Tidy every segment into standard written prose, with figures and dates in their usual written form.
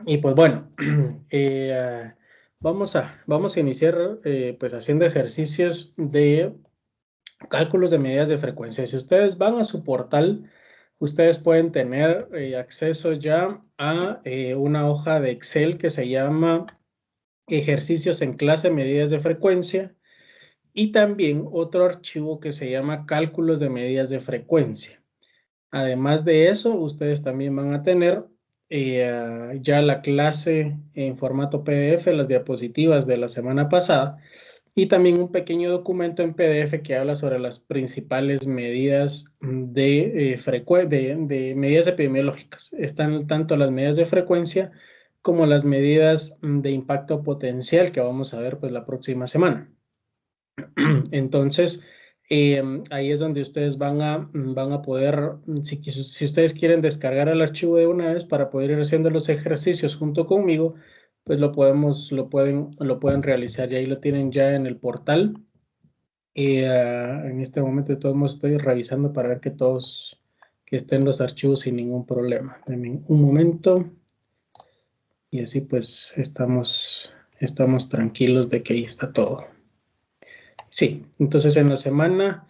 Y pues bueno, vamos a iniciar pues haciendo ejercicios de cálculos de medidas de frecuencia. Si ustedes van a su portal, ustedes pueden tener acceso ya a una hoja de Excel que se llama ejercicios en clase, medidas de frecuencia, y también otro archivo que se llama cálculos de medidas de frecuencia. Además de eso, ustedes también van a tener ya la clase en formato PDF, las diapositivas de la semana pasada, y también un pequeño documento en PDF que habla sobre las principales medidas de medidas epidemiológicas. Están tanto las medidas de frecuencia como las medidas de impacto potencial que vamos a ver pues la próxima semana. Entonces, ahí es donde ustedes van a poder, si ustedes quieren descargar el archivo de una vez para poder ir haciendo los ejercicios junto conmigo, pues lo pueden realizar y ahí lo tienen ya en el portal. En este momento de todos modos estoy revisando para ver que estén los archivos sin ningún problema. Denme un momento y así pues estamos tranquilos de que ahí está todo. Sí, entonces en la semana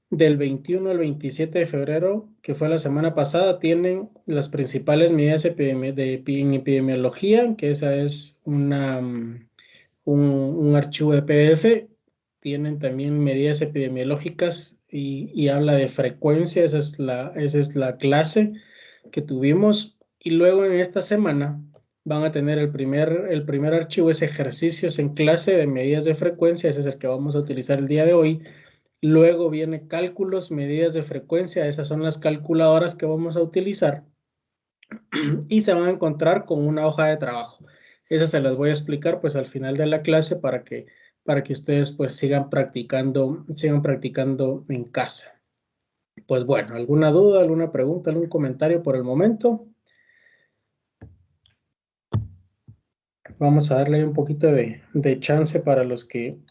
del 21 al 27 de febrero, que fue la semana pasada, tienen las principales medidas en epidemiología, que esa es un archivo de PDF. Tienen también medidas epidemiológicas y habla de frecuencia, esa es la clase que tuvimos. Y luego en esta semana van a tener el primer archivo, es ejercicios en clase de medidas de frecuencia, ese es el que vamos a utilizar el día de hoy. Luego viene cálculos, medidas de frecuencia, esas son las calculadoras que vamos a utilizar y se van a encontrar con una hoja de trabajo. Esas se las voy a explicar pues al final de la clase para que ustedes pues sigan practicando en casa. Pues bueno, ¿alguna duda, alguna pregunta, algún comentario por el momento? Vamos a darle un poquito de chance para los que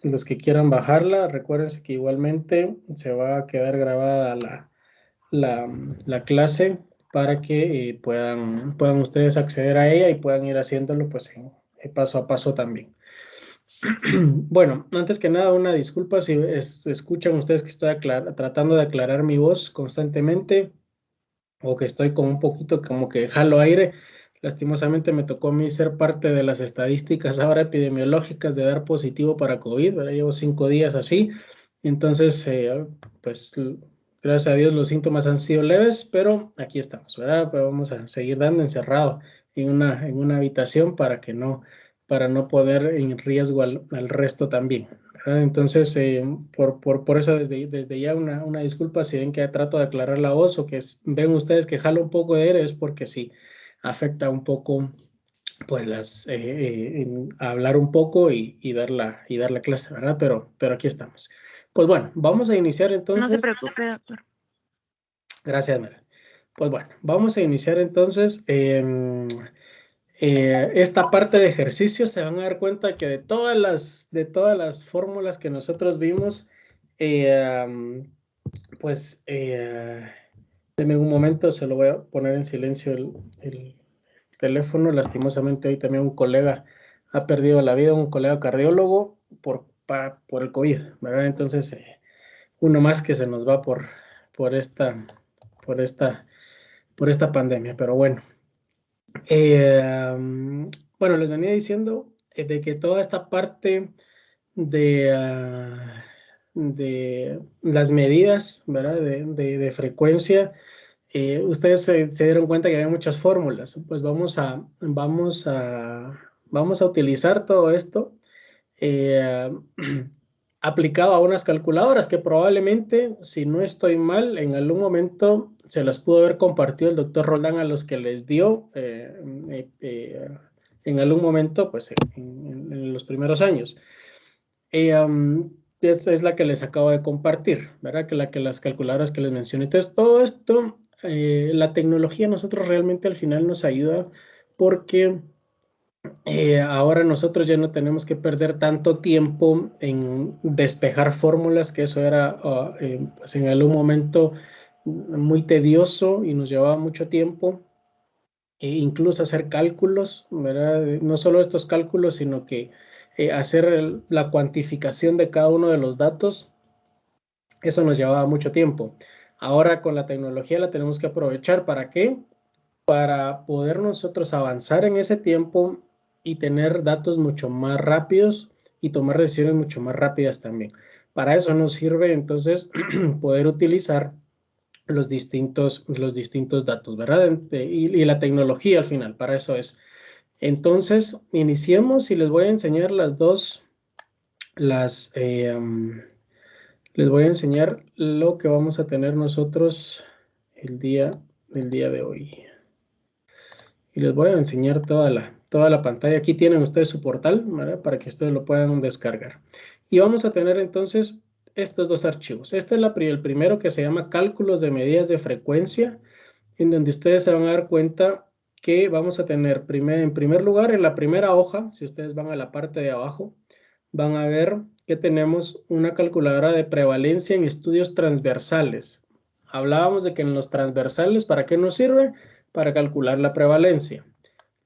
quieran bajarla. Recuérdense que igualmente se va a quedar grabada la clase para que puedan ustedes acceder a ella y puedan ir haciéndolo pues paso a paso también. Bueno, antes que nada, una disculpa si escuchan ustedes que estoy tratando de aclarar mi voz constantemente o que estoy con un poquito como que jalo aire. Lastimosamente me tocó a mí ser parte de las estadísticas ahora epidemiológicas de dar positivo para COVID, ¿verdad? Llevo 5 días así, entonces pues gracias a Dios los síntomas han sido leves, pero aquí estamos, ¿verdad? Pero vamos a seguir dando encerrado en una habitación para no poner en riesgo al resto también, ¿verdad? Entonces, por eso desde ya una disculpa si ven que trato de aclarar la voz o que ven ustedes que jalo un poco de aire, es porque sí afecta un poco pues hablar un poco y dar la clase, ¿verdad? Pero aquí estamos. Pues bueno, vamos a iniciar No se entonces. preocupe, doctor. Gracias, Mara. Pues bueno, vamos a iniciar entonces esta parte de ejercicios. Se van a dar cuenta que de todas las fórmulas que nosotros vimos, pues denme un momento, se lo voy a poner en silencio el teléfono. Lastimosamente hoy también un colega ha perdido la vida, un colega cardiólogo por el COVID, ¿verdad? Entonces, uno más que se nos va por esta, por esta, por esta pandemia, pero bueno. Bueno, les venía diciendo de que toda esta parte de las medidas, ¿verdad? De frecuencia, ustedes se dieron cuenta que había muchas fórmulas. Pues vamos a utilizar todo esto eh, aplicado a unas calculadoras que probablemente, si no estoy mal, en algún momento se las pudo haber compartido el doctor Roldán a los que les dio en algún momento, pues en los primeros años. Es la que les acabo de compartir, ¿verdad? Que las calculadoras que les mencioné. Entonces, todo esto, la tecnología a nosotros realmente al final nos ayuda porque ahora nosotros ya no tenemos que perder tanto tiempo en despejar fórmulas, que eso era pues en algún momento muy tedioso y nos llevaba mucho tiempo. e incluso hacer cálculos, ¿verdad? No solo estos cálculos, sino que hacer la cuantificación de cada uno de los datos. Eso nos llevaba mucho tiempo. Ahora con la tecnología la tenemos que aprovechar. ¿Para qué? Para poder nosotros avanzar en ese tiempo y tener datos mucho más rápidos y tomar decisiones mucho más rápidas también. Para eso nos sirve entonces poder utilizar los distintos datos, ¿verdad? Y la tecnología al final, para eso es. Entonces, iniciemos y les voy a enseñar las, les voy a enseñar lo que vamos a tener nosotros el día de hoy. Y les voy a enseñar toda la pantalla. Aquí tienen ustedes su portal, ¿verdad? Para que ustedes lo puedan descargar. Y vamos a tener entonces estos dos archivos. Este es el primero, que se llama cálculos de medidas de frecuencia, en donde ustedes se van a dar cuenta que vamos a tener en primer lugar, en la primera hoja, si ustedes van a la parte de abajo, van a ver que tenemos una calculadora de prevalencia en estudios transversales. Hablábamos de que en los transversales, ¿para qué nos sirve? Para calcular la prevalencia.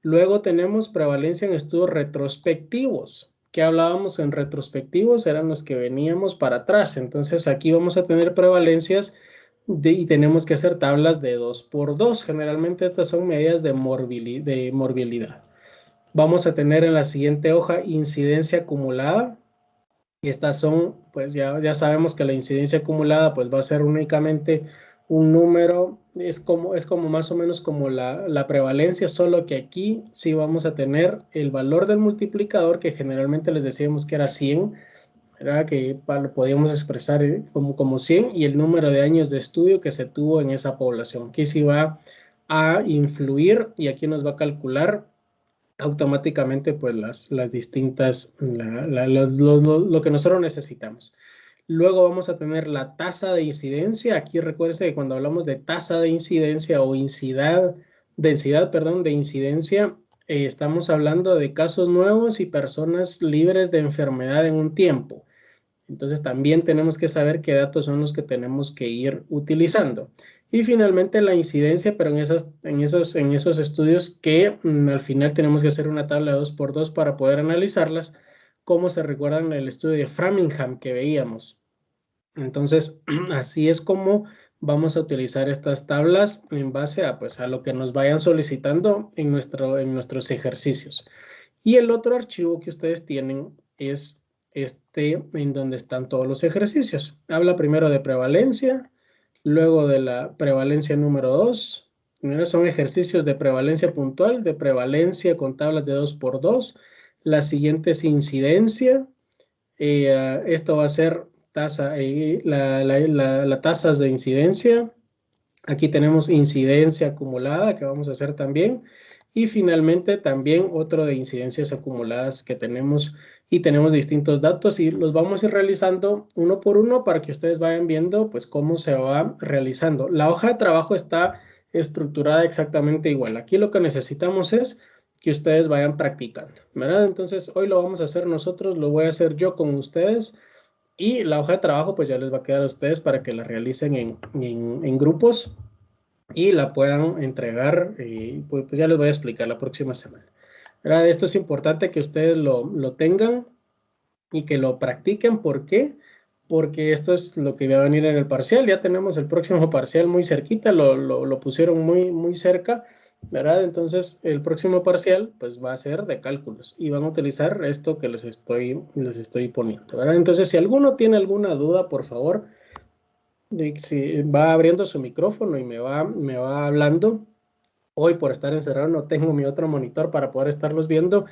Luego tenemos prevalencia en estudios retrospectivos. ¿Qué hablábamos en retrospectivos? Eran los que veníamos para atrás. Entonces aquí vamos a tener prevalencias y tenemos que hacer tablas de 2 por 2. Generalmente estas son medidas de morbilidad. Vamos a tener en la siguiente hoja incidencia acumulada. Y estas son, pues ya sabemos que la incidencia acumulada pues va a ser únicamente un número, es como más o menos como la prevalencia, solo que aquí sí vamos a tener el valor del multiplicador, que generalmente les decíamos que era 100, ¿verdad? Que lo podíamos expresar como 100, y el número de años de estudio que se tuvo en esa población. Aquí sí va a influir y aquí nos va a calcular automáticamente pues las distintas, lo que nosotros necesitamos. Luego vamos a tener la tasa de incidencia. Aquí recuérdense que cuando hablamos de tasa de incidencia o densidad, perdón, de incidencia, estamos hablando de casos nuevos y personas libres de enfermedad en un tiempo. Entonces también tenemos que saber qué datos son los que tenemos que ir utilizando. Y finalmente la incidencia, pero en esos estudios que al final tenemos que hacer una tabla de 2 por 2 para poder analizarlas, como se recuerdan en el estudio de Framingham que veíamos. Entonces, así es como vamos a utilizar estas tablas en base a, pues, a lo que nos vayan solicitando en nuestros ejercicios. Y el otro archivo que ustedes tienen es en donde están todos los ejercicios. Habla primero de prevalencia, luego de la prevalencia número 2. Primero son ejercicios de prevalencia puntual, de prevalencia con tablas de 2 por 2. La siguiente es incidencia. Esto va a ser tasas de incidencia. Aquí tenemos incidencia acumulada que vamos a hacer también. Y finalmente también otro de incidencias acumuladas que tenemos, y tenemos distintos datos y los vamos a ir realizando uno por uno para que ustedes vayan viendo pues cómo se va realizando. La hoja de trabajo está estructurada exactamente igual. Aquí lo que necesitamos es que ustedes vayan practicando, ¿verdad? Entonces hoy lo vamos a hacer nosotros, lo voy a hacer yo con ustedes. Y la hoja de trabajo pues ya les va a quedar a ustedes para que la realicen en grupos y la puedan entregar. Pues ya les voy a explicar la próxima semana. ¿Verdad? Esto es importante que ustedes lo tengan y que lo practiquen. ¿Por qué? Porque esto es lo que va a venir en el parcial. Ya tenemos el próximo parcial muy cerquita, lo pusieron muy cerca, ¿verdad? Entonces el próximo parcial pues va a ser de cálculos y van a utilizar esto que les estoy poniendo, ¿verdad? Entonces si alguno tiene alguna duda, por favor, si va abriendo su micrófono y me va hablando. Hoy por estar encerrado no tengo mi otro monitor para poder estarlos viendo.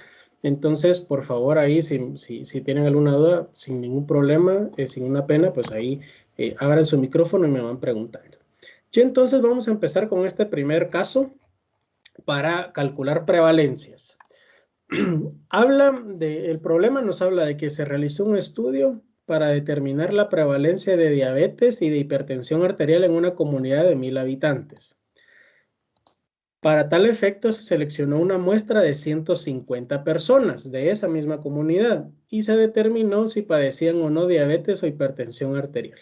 Entonces, por favor, ahí si tienen alguna duda, sin ningún problema, sin una pena, pues ahí abran su micrófono y me van preguntando. Y entonces vamos a empezar con este primer caso para calcular prevalencias. El problema nos habla de que se realizó un estudio para determinar la prevalencia de diabetes y de hipertensión arterial en una comunidad de 1000 habitantes. Para tal efecto se seleccionó una muestra de 150 personas de esa misma comunidad y se determinó si padecían o no diabetes o hipertensión arterial.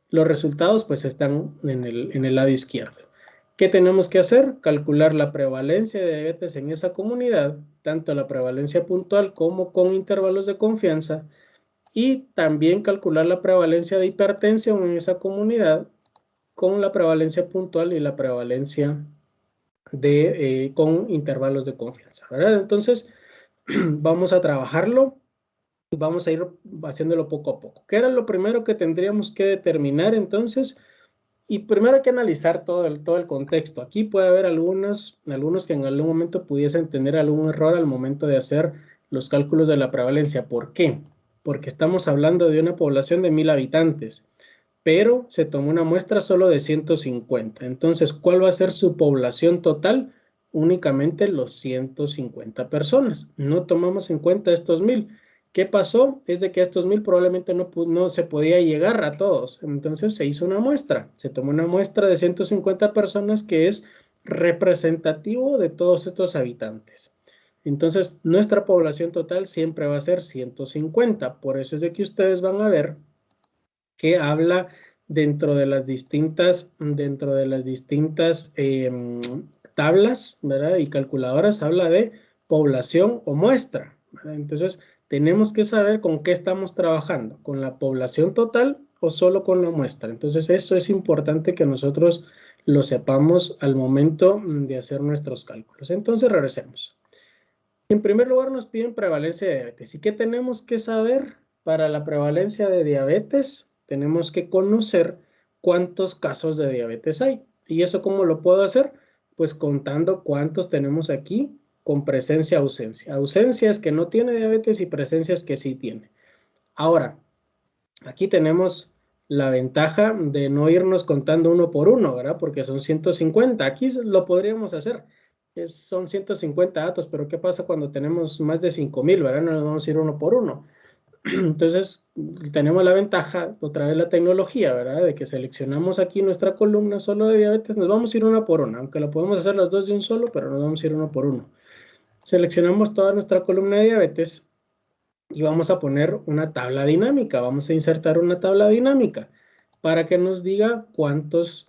Los resultados pues están en el lado izquierdo. ¿Qué tenemos que hacer? Calcular la prevalencia de diabetes en esa comunidad, tanto la prevalencia puntual como con intervalos de confianza, y también calcular la prevalencia de hipertensión en esa comunidad con la prevalencia puntual y la prevalencia con intervalos de confianza, ¿verdad? Entonces, vamos a trabajarlo y vamos a ir haciéndolo poco a poco. ¿Qué era lo primero que tendríamos que determinar entonces? Y primero hay que analizar todo el contexto. Aquí puede haber algunos que en algún momento pudiesen tener algún error al momento de hacer los cálculos de la prevalencia. ¿Por qué? Porque estamos hablando de una población de 1000 habitantes, pero se tomó una muestra solo de 150. Entonces, ¿cuál va a ser su población total? Únicamente los 150 personas. No tomamos en cuenta estos 1000. ¿Qué pasó? Es de que a estos 1000 probablemente no se podía llegar a todos. Entonces se hizo una muestra. Se tomó una muestra de 150 personas que es representativo de todos estos habitantes. Entonces, nuestra población total siempre va a ser 150. Por eso es de que ustedes van a ver que habla dentro de las distintas tablas, ¿verdad? Y calculadoras, habla de población o muestra, ¿verdad? Entonces, tenemos que saber con qué estamos trabajando, con la población total o solo con la muestra. Entonces, eso es importante que nosotros lo sepamos al momento de hacer nuestros cálculos. Entonces, regresemos. En primer lugar, nos piden prevalencia de diabetes. ¿Y qué tenemos que saber para la prevalencia de diabetes? Tenemos que conocer cuántos casos de diabetes hay. ¿Y eso cómo lo puedo hacer? Pues contando cuántos tenemos aquí con presencia-ausencia. Ausencia es que no tiene diabetes y presencia es que sí tiene. Ahora, aquí tenemos la ventaja de no irnos contando uno por uno, ¿verdad? Porque son 150. Aquí lo podríamos hacer. Son 150 datos, pero ¿qué pasa cuando tenemos más de 5000, ¿verdad? No nos vamos a ir uno por uno. Entonces, tenemos la ventaja, otra vez la tecnología, ¿verdad? De que seleccionamos aquí nuestra columna solo de diabetes, nos vamos a ir una por una, aunque lo podemos hacer las dos de un solo, pero nos vamos a ir uno por uno. Seleccionamos toda nuestra columna de diabetes y vamos a poner una tabla dinámica, vamos a insertar una tabla dinámica para que nos diga cuántos,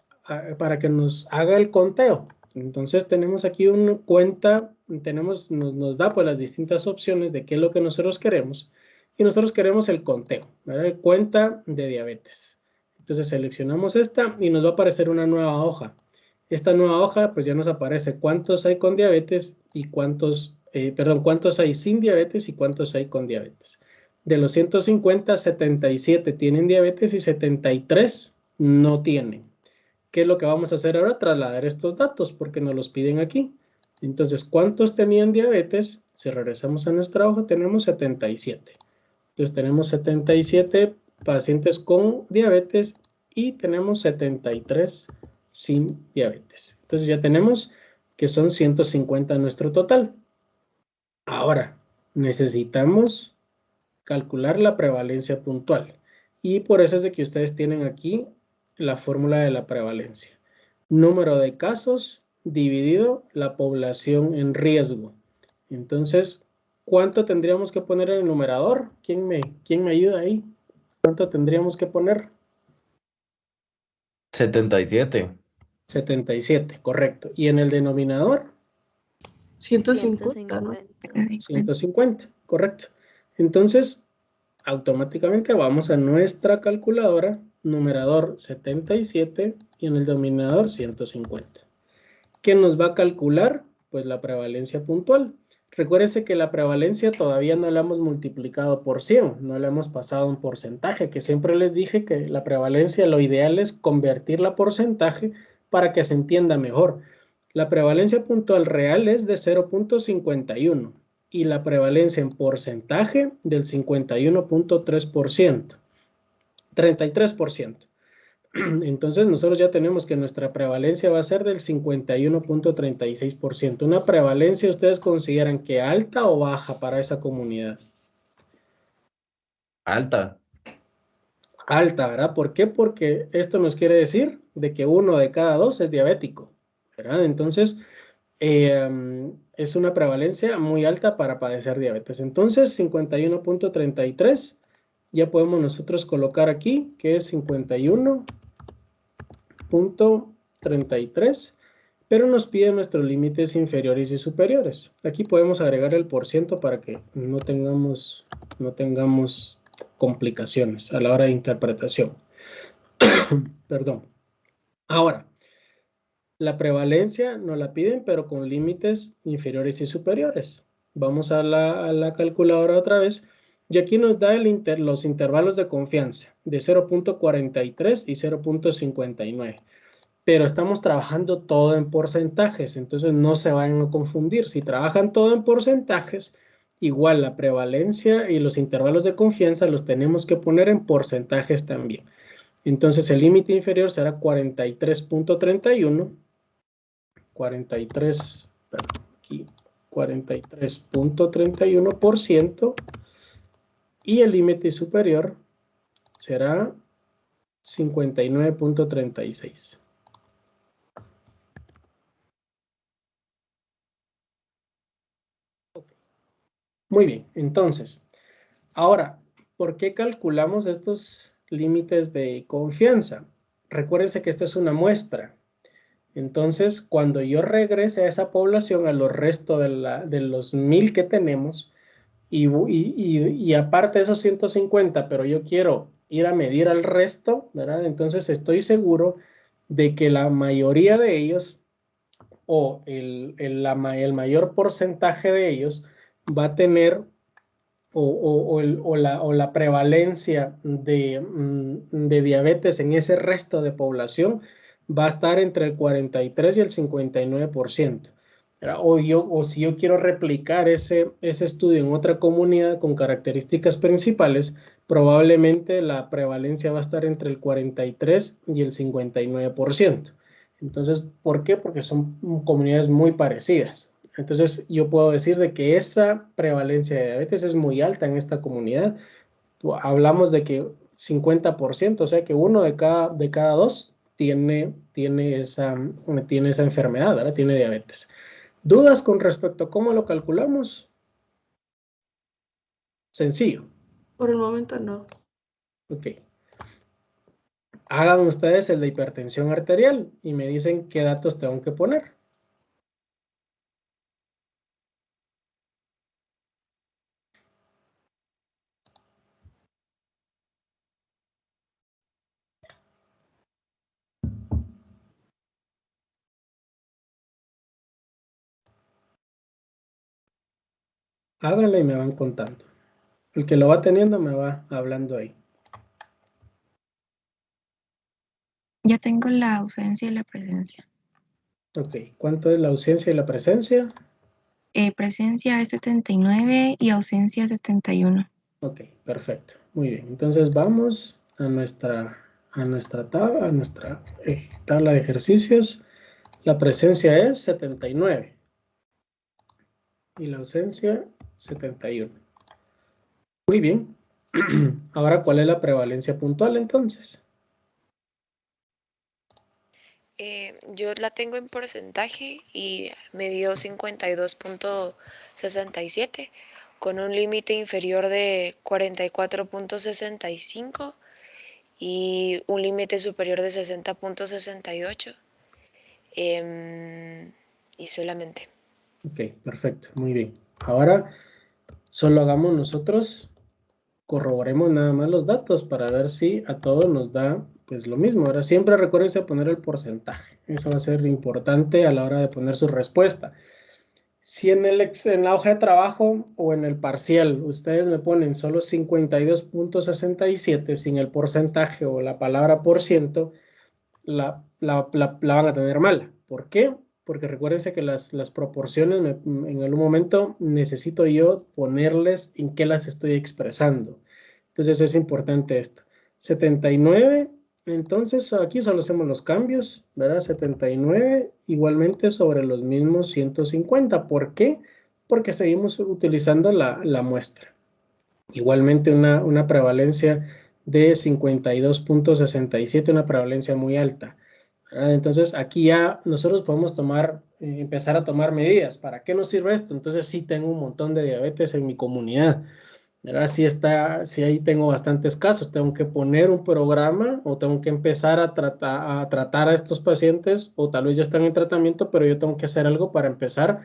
para que nos haga el conteo. Entonces tenemos aquí una cuenta, nos da pues las distintas opciones de qué es lo que nosotros queremos y nosotros queremos el conteo, ¿verdad? Cuenta de diabetes. Entonces seleccionamos esta y nos va a aparecer una nueva hoja. Esta nueva hoja pues ya nos aparece cuántos hay con diabetes y cuántos hay sin diabetes y cuántos hay con diabetes. De los 150, 77 tienen diabetes y 73 no tienen. ¿Qué es lo que vamos a hacer ahora? Trasladar estos datos porque nos los piden aquí. Entonces, ¿cuántos tenían diabetes? Si regresamos a nuestra hoja, tenemos 77. Entonces, tenemos 77 pacientes con diabetes y tenemos 73 sin diabetes. Entonces, ya tenemos que son 150 nuestro total. Ahora, necesitamos calcular la prevalencia puntual. Y por eso es de que ustedes tienen aquí la fórmula de la prevalencia. Número de casos dividido la población en riesgo. Entonces, ¿cuánto tendríamos que poner en el numerador? ¿Quién me ayuda ahí? ¿Cuánto tendríamos que poner? 77. 77, correcto. ¿Y en el denominador? 150, ¿no? 150, correcto. Entonces, automáticamente vamos a nuestra calculadora, numerador 77 y en el denominador 150. ¿Qué nos va a calcular? Pues la prevalencia puntual. Recuérdense que la prevalencia todavía no la hemos multiplicado por 100, no la hemos pasado a un porcentaje, que siempre les dije que la prevalencia lo ideal es convertirla a porcentaje para que se entienda mejor. La prevalencia puntual real es de 0.51 y la prevalencia en porcentaje del 51.3%, 33%. Entonces nosotros ya tenemos que nuestra prevalencia va a ser del 51.36%. Una prevalencia, ¿ustedes consideran que alta o baja para esa comunidad? Alta. Alta, ¿verdad? ¿Por qué? Porque esto nos quiere decir de que 1 de cada 2 es diabético, ¿verdad? Entonces, es una prevalencia muy alta para padecer diabetes. Entonces, 51.33, ya podemos nosotros colocar aquí que es 51.33 pero nos pide nuestros límites inferiores y superiores. Aquí podemos agregar el % para que no tengamos complicaciones a la hora de interpretación. Perdón. Ahora, la prevalencia nos la piden, pero con límites inferiores y superiores. Vamos a la calculadora otra vez. Y aquí nos da los intervalos de confianza de 0.43 y 0.59. Pero estamos trabajando todo en porcentajes, entonces no se vayan a confundir. Si trabajan todo en porcentajes, igual la prevalencia y los intervalos de confianza los tenemos que poner en porcentajes también. Entonces el límite inferior será 43.31, 43.31%, y el límite superior será 59.36. Muy bien, entonces, ahora, ¿por qué calculamos estos límites de confianza? Recuérdense que esta es una muestra. Entonces, cuando yo regrese a esa población, a los restos de los 1000 que tenemos, y aparte de esos 150, pero yo quiero ir a medir al resto, ¿verdad? Entonces estoy seguro de que la mayoría de ellos, o el mayor porcentaje de ellos, va a tener o la prevalencia de diabetes en ese resto de población va a estar entre el 43 y el 59%. O si yo quiero replicar ese estudio en otra comunidad con características principales, probablemente la prevalencia va a estar entre el 43 y el 59%. Entonces, ¿por qué? Porque son comunidades muy parecidas. Entonces, yo puedo decir de que esa prevalencia de diabetes es muy alta en esta comunidad. Hablamos de que 50%, o sea que uno de cada dos tiene esa enfermedad, ¿verdad? Tiene diabetes. ¿Dudas con respecto a cómo lo calculamos? Sencillo. Por el momento no. Ok. Hagan ustedes el de hipertensión arterial y me dicen qué datos tengo que poner. Háganlo y me van contando. El que lo va teniendo me va hablando ahí. Ya tengo la ausencia y la presencia. Ok, ¿cuánto es la ausencia y la presencia? Presencia es 79 y ausencia 71. Ok, perfecto. Muy bien. Entonces vamos a nuestra tabla, a nuestra tabla de ejercicios. La presencia es 79 y la ausencia 71. Muy bien. Ahora, ¿cuál es la prevalencia puntual entonces? Yo la tengo en porcentaje y me dio 52.67 con un límite inferior de 44.65 y un límite superior de 60.68. Y solamente. Ok, perfecto. Muy bien. Ahora, solo hagamos nosotros, corroboremos nada más los datos para ver si a todos nos da pues lo mismo. Ahora siempre recuérdense poner el porcentaje. Eso va a ser importante a la hora de poner su respuesta. Si en la hoja de trabajo o en el parcial ustedes me ponen solo 52.67 sin el porcentaje o la palabra por ciento, la van a tener mala. ¿Por qué? Porque recuérdense que las proporciones en algún momento necesito yo ponerles en qué las estoy expresando. Entonces es importante esto. 79, entonces aquí solo hacemos los cambios, ¿verdad? 79 igualmente sobre los mismos 150. ¿Por qué? Porque seguimos utilizando la muestra. Igualmente una prevalencia de 52.67, una prevalencia muy alta, ¿verdad? Entonces aquí ya nosotros podemos empezar a tomar medidas. ¿Para qué nos sirve esto? Entonces sí tengo un montón de diabetes en mi comunidad. ¿verdad? Si ahí tengo bastantes casos, tengo que poner un programa o tengo que empezar a tratar a estos pacientes, o tal vez ya están en tratamiento, pero yo tengo que hacer algo para empezar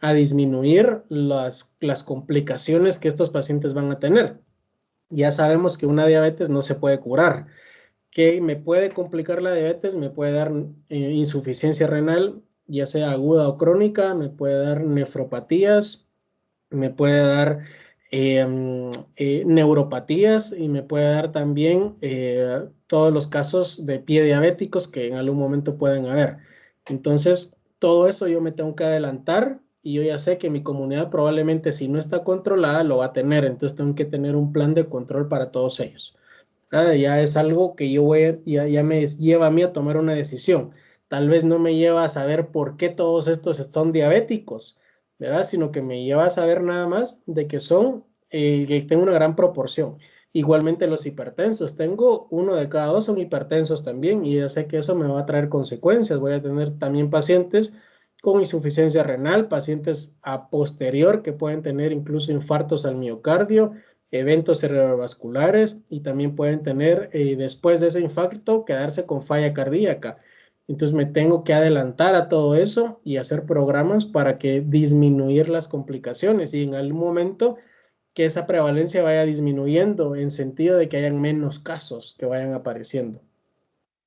a disminuir las complicaciones que estos pacientes van a tener. Ya sabemos que una diabetes no se puede curar, que me puede complicar la diabetes, me puede dar insuficiencia renal, ya sea aguda o crónica, me puede dar nefropatías, me puede dar neuropatías y me puede dar también todos los casos de pie diabéticos que en algún momento pueden haber. Entonces, todo eso yo me tengo que adelantar y yo ya sé que mi comunidad probablemente si no está controlada lo va a tener, entonces tengo que tener un plan de control para todos ellos. Ya es algo que ya me lleva a mí a tomar una decisión. Tal vez no me lleva a saber por qué todos estos son diabéticos, ¿verdad? Sino que me lleva a saber nada más de que tengo una gran proporción. Igualmente los hipertensos, tengo uno de cada dos son hipertensos también y ya sé que eso me va a traer consecuencias. Voy a tener también pacientes con insuficiencia renal, pacientes a posterior que pueden tener incluso infartos al miocardio, eventos cerebrovasculares y también pueden tener después de ese infarto quedarse con falla cardíaca. Entonces me tengo que adelantar a todo eso y hacer programas para que disminuir las complicaciones y en algún momento que esa prevalencia vaya disminuyendo en sentido de que hayan menos casos que vayan apareciendo.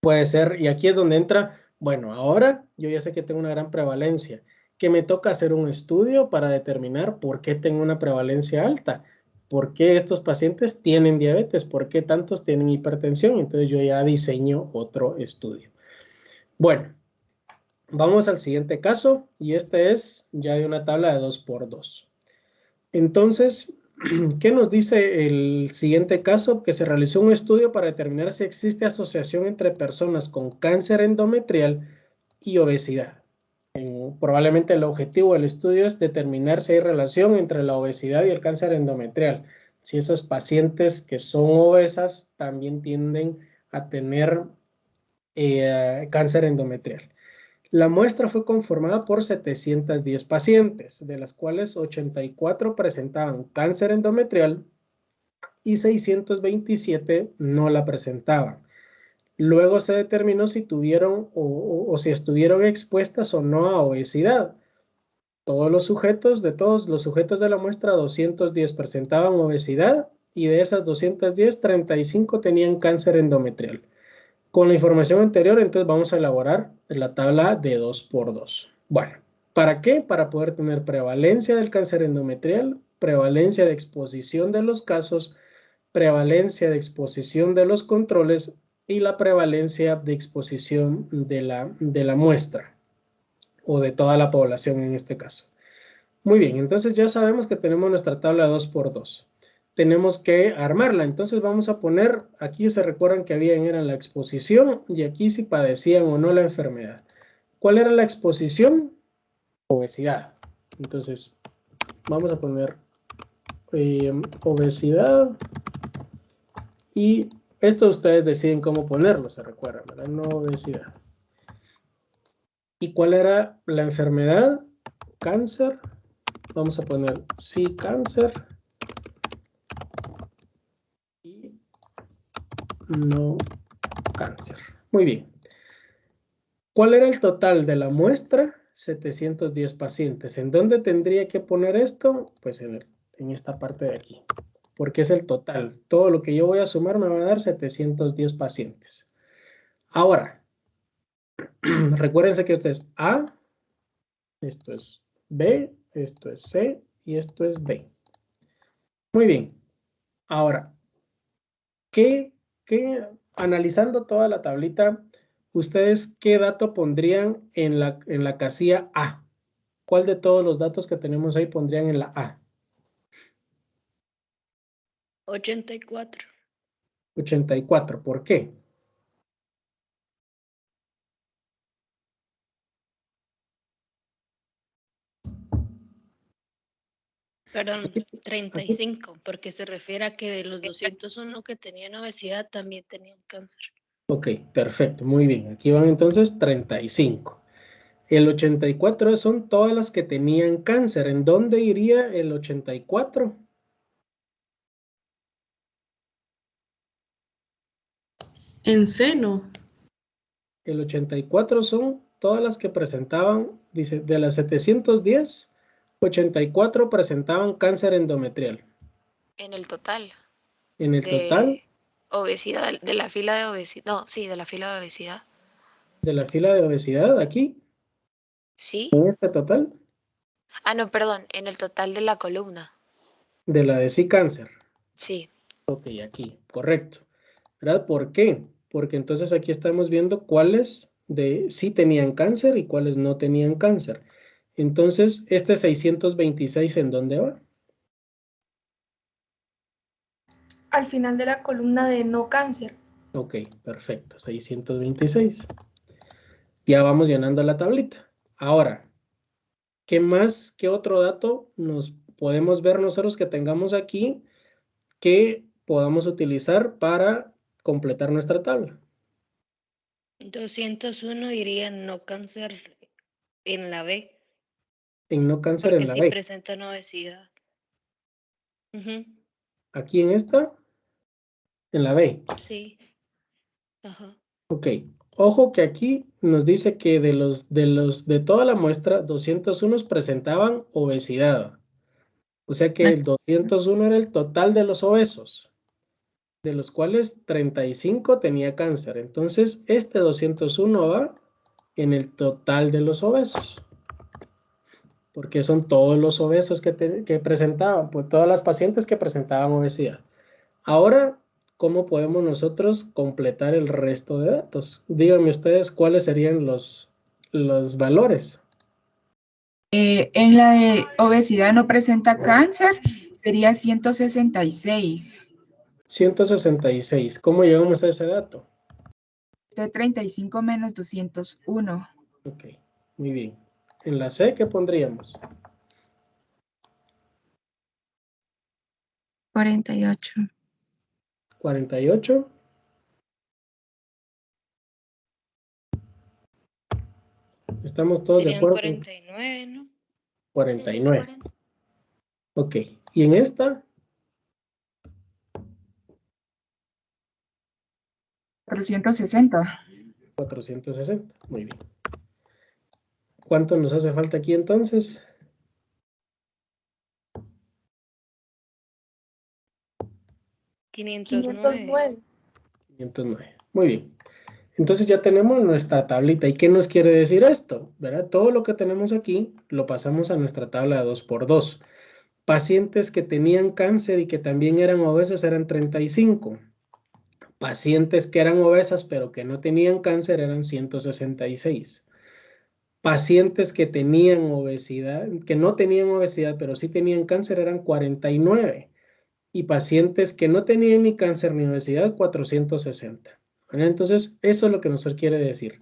Puede ser, y aquí es donde entra, bueno, ahora yo ya sé que tengo una gran prevalencia, que me toca hacer un estudio para determinar por qué tengo una prevalencia alta, por qué estos pacientes tienen diabetes, por qué tantos tienen hipertensión. Entonces yo ya diseño otro estudio. Bueno, vamos al siguiente caso y este es ya de una tabla de 2×2. Entonces, ¿qué nos dice el siguiente caso? Que se realizó un estudio para determinar si existe asociación entre personas con cáncer endometrial y obesidad. Probablemente el objetivo del estudio es determinar si hay relación entre la obesidad y el cáncer endometrial. Si esas pacientes que son obesas también tienden a tener cáncer endometrial. La muestra fue conformada por 710 pacientes, de las cuales 84 presentaban cáncer endometrial y 627 no la presentaban. Luego se determinó si tuvieron o si estuvieron expuestas o no a obesidad. De todos los sujetos de la muestra, 210 presentaban obesidad y de esas 210, 35 tenían cáncer endometrial. Con la información anterior, entonces vamos a elaborar la tabla de 2×2. Bueno, ¿para qué? Para poder tener prevalencia del cáncer endometrial, prevalencia de exposición de los casos, prevalencia de exposición de los controles y la prevalencia de exposición de la muestra o de toda la población en este caso. Muy bien, entonces ya sabemos que tenemos nuestra tabla 2×2. Tenemos que armarla, entonces vamos a poner, aquí se recuerdan que era la exposición y aquí si padecían o no la enfermedad. ¿Cuál era la exposición? Obesidad. Entonces vamos a poner obesidad y esto ustedes deciden cómo ponerlo, se recuerdan, ¿verdad? No obesidad. ¿Y cuál era la enfermedad? Cáncer. Vamos a poner sí cáncer y no cáncer. Muy bien. ¿Cuál era el total de la muestra? 710 pacientes. ¿En dónde tendría que poner esto? Pues en esta parte de aquí, porque es el total. Todo lo que yo voy a sumar me va a dar 710 pacientes. Ahora, recuérdense que esto es A, esto es B, esto es C y esto es D. Muy bien. Ahora, analizando toda la tablita, ¿ustedes qué dato pondrían en la casilla A? ¿Cuál de todos los datos que tenemos ahí pondrían en la A? 84. 84. ¿Por qué? Perdón, 35, porque se refiere a que de los 201 que tenían obesidad también tenían cáncer. Ok, perfecto, muy bien. Aquí van entonces 35. El 84 son todas las que tenían cáncer. ¿En dónde iría el 84? En seno. El 84 son todas las que presentaban, dice, de las 710, 84 presentaban cáncer endometrial. En el total En el total de obesidad, de la fila de obesidad. No, sí, de la fila de obesidad. de la fila de obesidad, aquí, ¿Sí? en este total, Ah, no, perdón, en el total de la columna. de la de sí cáncer. Sí. Ok, aquí, correcto. ¿Verdad? ¿Por qué? Porque entonces aquí estamos viendo cuáles de sí tenían cáncer y cuáles no tenían cáncer. Entonces, este 626, ¿en dónde va? Al final de la columna de no cáncer. Ok, perfecto, 626. Ya vamos llenando la tablita. Ahora, ¿qué más, qué otro dato nos podemos ver nosotros que tengamos aquí que podamos utilizar para completar nuestra tabla? 201 iría no cáncer en la B, En no cáncer porque en la sí B. presentan obesidad. Ujú, Aquí en esta, en la B. sí. Ajá. Ok, ojo que aquí nos dice que de toda la muestra, 201 presentaban obesidad. O sea que el 201 era el total de los obesos, de los cuales 35 tenía cáncer. Entonces, este 201 va en el total de los obesos, porque son todos los obesos que presentaban, pues todas las pacientes que presentaban obesidad. Ahora, ¿cómo podemos nosotros completar el resto de datos? Díganme ustedes cuáles serían los valores. En la de obesidad no presenta cáncer, sería 166. 166. ¿Cómo llegamos a ese dato? De 35 menos 201. Ok, muy bien. En la C, ¿qué pondríamos? 48. 48. ¿Estamos todos de Serían acuerdo? 49, ¿no? 49. Ok, ¿y en esta? 460. 460. Muy bien. ¿Cuánto nos hace falta aquí entonces? 509. 509. Muy bien. Entonces ya tenemos nuestra tablita. ¿Y qué nos quiere decir esto? ¿Verdad? Todo lo que tenemos aquí lo pasamos a nuestra tabla de 2×2. Pacientes que tenían cáncer y que también eran obesos eran 35. Pacientes que eran obesas pero que no tenían cáncer eran 166. Pacientes que tenían obesidad, que no tenían obesidad pero sí tenían cáncer eran 49. Y pacientes que no tenían ni cáncer ni obesidad, 460. ¿Vale? Entonces, eso es lo que nos quiere decir.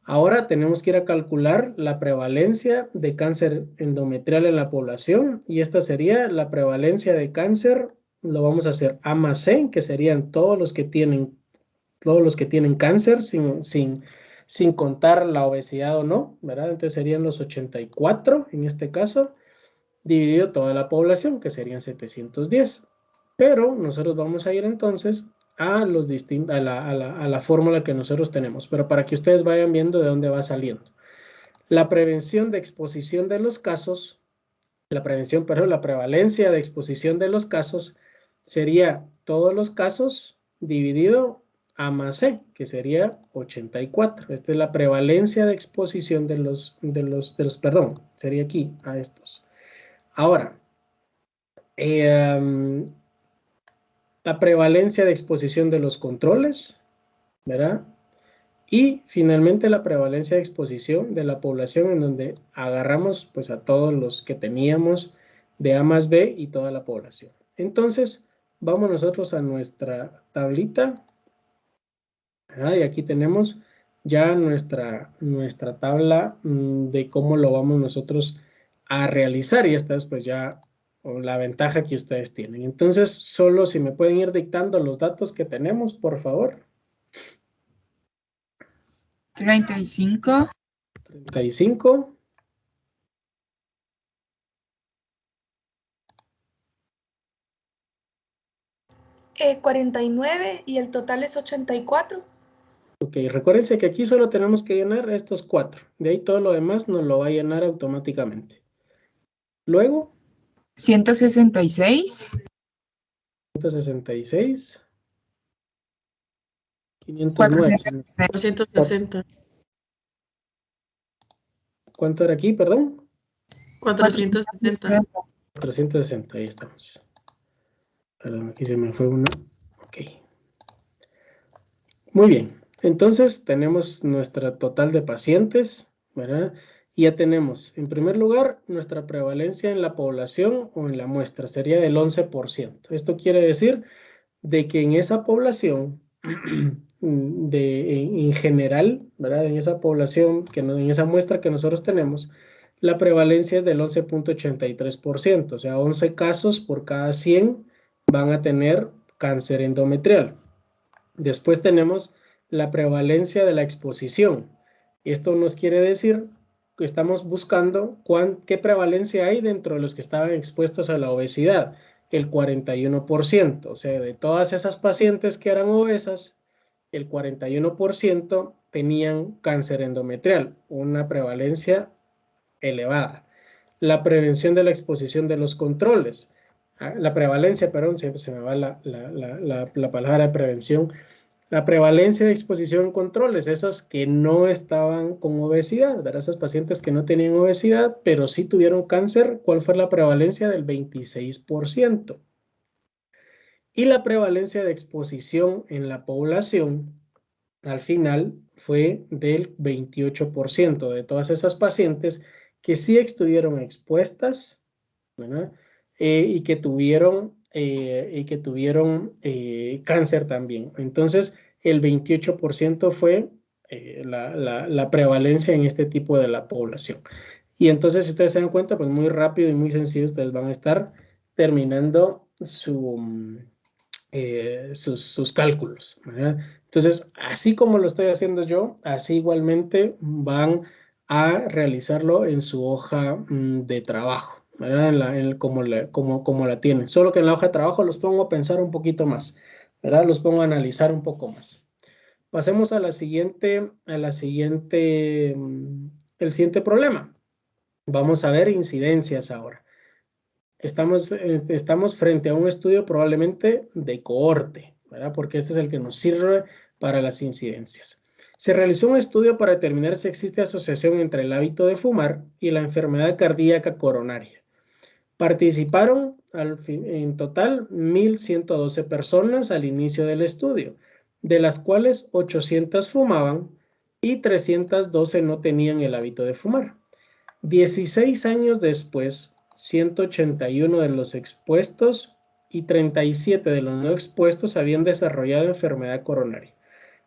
Ahora tenemos que ir a calcular la prevalencia de cáncer endometrial en la población y esta sería la prevalencia de cáncer, lo vamos a hacer A más C, que serían todos los que tienen cáncer sin contar la obesidad o no, ¿verdad? Entonces serían los 84 en este caso, dividido toda la población, que serían 710. Pero nosotros vamos a ir entonces a la fórmula que nosotros tenemos, pero para que ustedes vayan viendo de dónde va saliendo. La prevención de exposición de los casos, la prevalencia de exposición de los casos sería todos los casos dividido A más C, que sería 84. Esta es la prevalencia de exposición perdón, sería aquí a estos. Ahora, la prevalencia de exposición de los controles, ¿verdad? Y finalmente la prevalencia de exposición de la población en donde agarramos pues a todos los que teníamos de A más B y toda la población. Entonces, vamos nosotros a nuestra tablita, ¿verdad? Y aquí tenemos ya nuestra tabla de cómo lo vamos nosotros a realizar y esta es pues ya la ventaja que ustedes tienen. Entonces, solo si me pueden ir dictando los datos que tenemos, por favor. 35. 35. 49 y el total es 84. Ok, recuérdense que aquí solo tenemos que llenar estos 4. De ahí todo lo demás nos lo va a llenar automáticamente. Luego, 166. 166. 509. 460. ¿Cuánto era aquí, perdón? 460. 460, ahí estamos. Perdón, aquí se me fue uno. Ok. Muy bien. Entonces tenemos nuestra total de pacientes, ¿verdad? Y ya tenemos, en primer lugar, nuestra prevalencia en la población o en la muestra sería del 11%. Esto quiere decir de que en esa población, en general, ¿verdad? En esa población, en esa muestra que nosotros tenemos, la prevalencia es del 11.83%, o sea, 11 casos por cada 100 van a tener cáncer endometrial. Después tenemos la prevalencia de la exposición. Esto nos quiere decir que estamos buscando qué prevalencia hay dentro de los que estaban expuestos a la obesidad. El 41%, o sea, de todas esas pacientes que eran obesas, el 41% tenían cáncer endometrial, una prevalencia elevada. La prevención de la exposición de los controles, la prevalencia, perdón, siempre se me va la palabra de prevención. La prevalencia de exposición en controles, esas que no estaban con obesidad, ¿verdad? Esos pacientes que no tenían obesidad, pero sí tuvieron cáncer, ¿cuál fue la prevalencia? Del 26%. Y la prevalencia de exposición en la población, al final, fue del 28% de todas esas pacientes que sí estuvieron expuestas, ¿verdad? Y que tuvieron cáncer también. Entonces, el 28% fue la prevalencia en este tipo de la población. Y entonces, si ustedes se dan cuenta, pues muy rápido y muy sencillo, ustedes van a estar terminando sus cálculos, ¿verdad? Entonces, así como lo estoy haciendo yo, así igualmente van a realizarlo en su hoja de trabajo, ¿verdad? Como la tienen. Solo que en la hoja de trabajo los pongo a pensar un poquito más, ¿verdad? Los pongo a analizar un poco más. Pasemos el siguiente problema. Vamos a ver incidencias ahora. Estamos frente a un estudio probablemente de cohorte, ¿verdad? Porque este es el que nos sirve para las incidencias. Se realizó un estudio para determinar si existe asociación entre el hábito de fumar y la enfermedad cardíaca coronaria. Participaron en total 1.112 personas al inicio del estudio, de las cuales 800 fumaban y 312 no tenían el hábito de fumar. 16 años después, 181 de los expuestos y 37 de los no expuestos habían desarrollado enfermedad coronaria.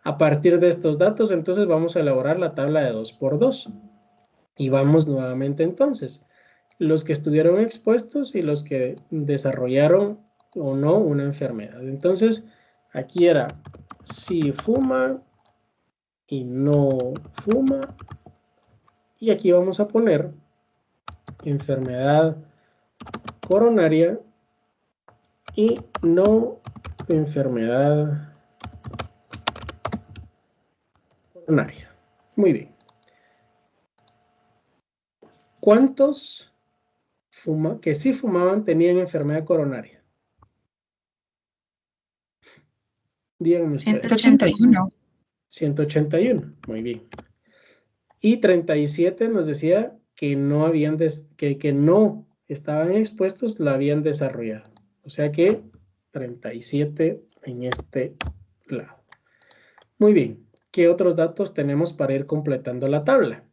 A partir de estos datos, entonces vamos a elaborar la tabla de 2×2. Y vamos nuevamente entonces. Los que estuvieron expuestos y los que desarrollaron o no una enfermedad. Entonces, aquí era si fuma y no fuma. Y aquí vamos a poner enfermedad coronaria y no enfermedad coronaria. Muy bien. ¿Cuántos que sí fumaban tenían enfermedad coronaria? Díganme ustedes. 181. 181, muy bien. Y 37 nos decía que no habían que no estaban expuestos, la habían desarrollado. O sea que 37 en este lado. Muy bien. ¿Qué otros datos tenemos para ir completando la tabla?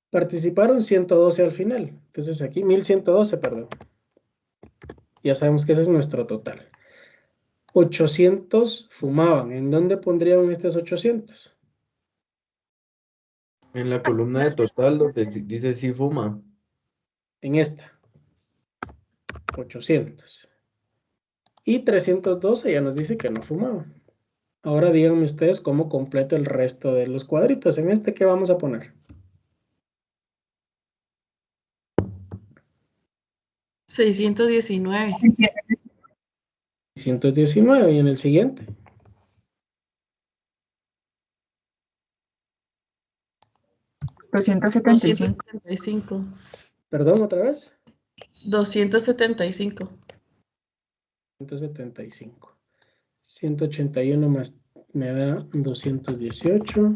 Participaron 112 al final. Entonces aquí 1.112, perdón. Ya sabemos que ese es nuestro total. 800 fumaban. ¿En dónde pondrían estos 800? En la columna de total donde dice si fuma. En esta. 800. Y 312 ya nos dice que no fumaban. Ahora díganme ustedes cómo completo el resto de los cuadritos. En este, ¿qué vamos a poner? 619. 619. ¿Y en el siguiente? 275. 275. Perdón, otra vez. 275. 175. 181 más me da 218.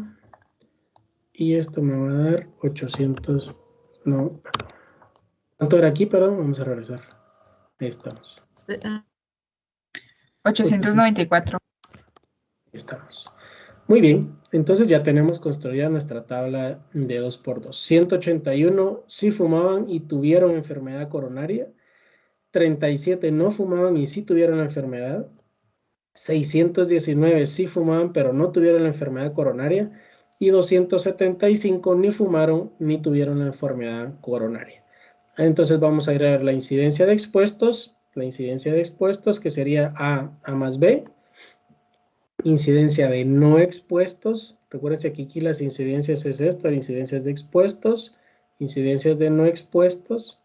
Y esto me va a dar 800. No, perdón. ¿Cuánto era aquí? Perdón, vamos a regresar. Ahí estamos. 894. Ahí estamos. Muy bien, entonces ya tenemos construida nuestra tabla de 2×2. 181 sí fumaban y tuvieron enfermedad coronaria. 37 no fumaban y sí tuvieron la enfermedad. 619 sí fumaban pero no tuvieron la enfermedad coronaria. Y 275 ni fumaron ni tuvieron la enfermedad coronaria. Entonces vamos a ir a ver la incidencia de expuestos. La incidencia de expuestos que sería A más B. Incidencia de no expuestos. Recuérdense que aquí las incidencias es esto, incidencias de expuestos, incidencias de no expuestos,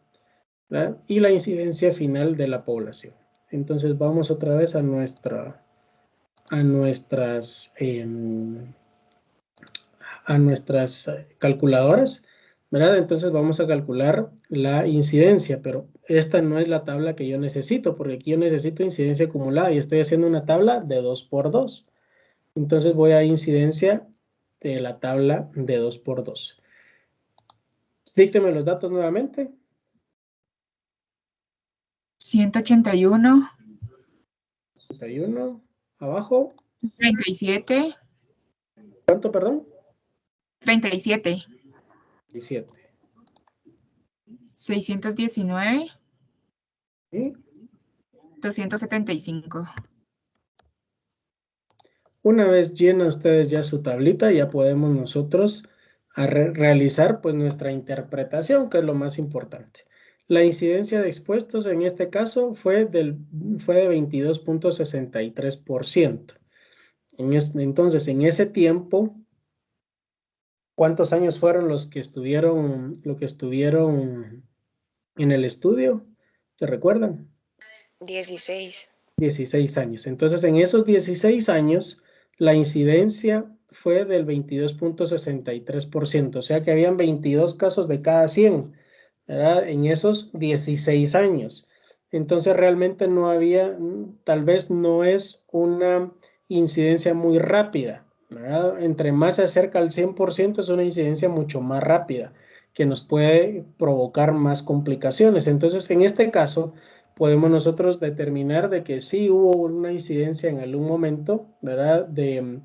¿verdad? Y la incidencia final de la población. Entonces vamos otra vez a nuestras calculadoras, ¿verdad? Entonces vamos a calcular la incidencia, pero esta no es la tabla que yo necesito, porque aquí yo necesito incidencia acumulada y estoy haciendo una tabla de 2×2. Entonces voy a incidencia de la tabla de 2×2. Dícteme los datos nuevamente. 181. 31. Abajo. 37. ¿Cuánto, perdón? 37. 17. 619. ¿Sí? 275. Una vez llena ustedes ya su tablita, ya podemos nosotros realizar pues nuestra interpretación, que es lo más importante. La incidencia de expuestos en este caso fue de 22.63%. Entonces, en ese tiempo, ¿cuántos años fueron los que estuvieron en el estudio? ¿Se recuerdan? 16. 16 años. Entonces, en esos 16 años, la incidencia fue del 22.63%, o sea que habían 22 casos de cada 100, ¿verdad? En esos 16 años. Entonces, realmente no había, tal vez no es una incidencia muy rápida, ¿verdad? Entre más se acerca al 100%, es una incidencia mucho más rápida, que nos puede provocar más complicaciones. Entonces, en este caso, podemos nosotros determinar de que sí hubo una incidencia en algún momento, ¿verdad? En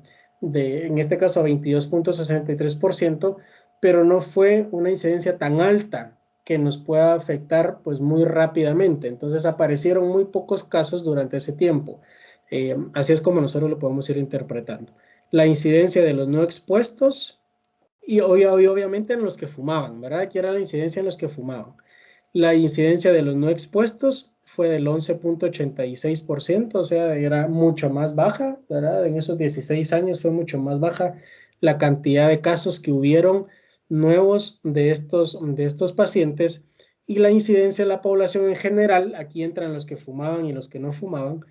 este caso, 22.63%, pero no fue una incidencia tan alta que nos pueda afectar pues muy rápidamente. Entonces aparecieron muy pocos casos durante ese tiempo. Así es como nosotros lo podemos ir interpretando. La incidencia de los no expuestos y obviamente en los que fumaban, ¿verdad? Aquí era la incidencia en los que fumaban. La incidencia de los no expuestos fue del 11.86%, o sea, era mucho más baja, ¿verdad? En esos 16 años fue mucho más baja la cantidad de casos que hubieron nuevos de estos pacientes, y la incidencia de la población en general, aquí entran los que fumaban y los que no fumaban,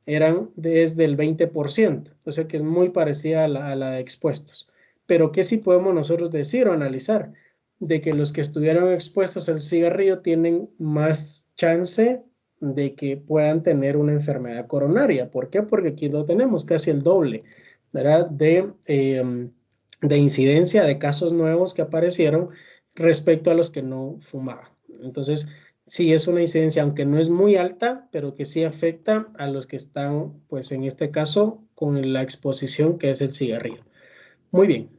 eran desde el 20%, o sea que es muy parecida a la de expuestos. Pero ¿qué sí podemos nosotros decir o analizar? De que los que estuvieron expuestos al cigarrillo tienen más chance de que puedan tener una enfermedad coronaria. ¿Por qué? Porque aquí lo tenemos casi el doble, ¿verdad? De incidencia de casos nuevos que aparecieron respecto a los que no fumaban. Entonces, sí es una incidencia, aunque no es muy alta, pero que sí afecta a los que están, pues en este caso, con la exposición que es el cigarrillo. Muy bien.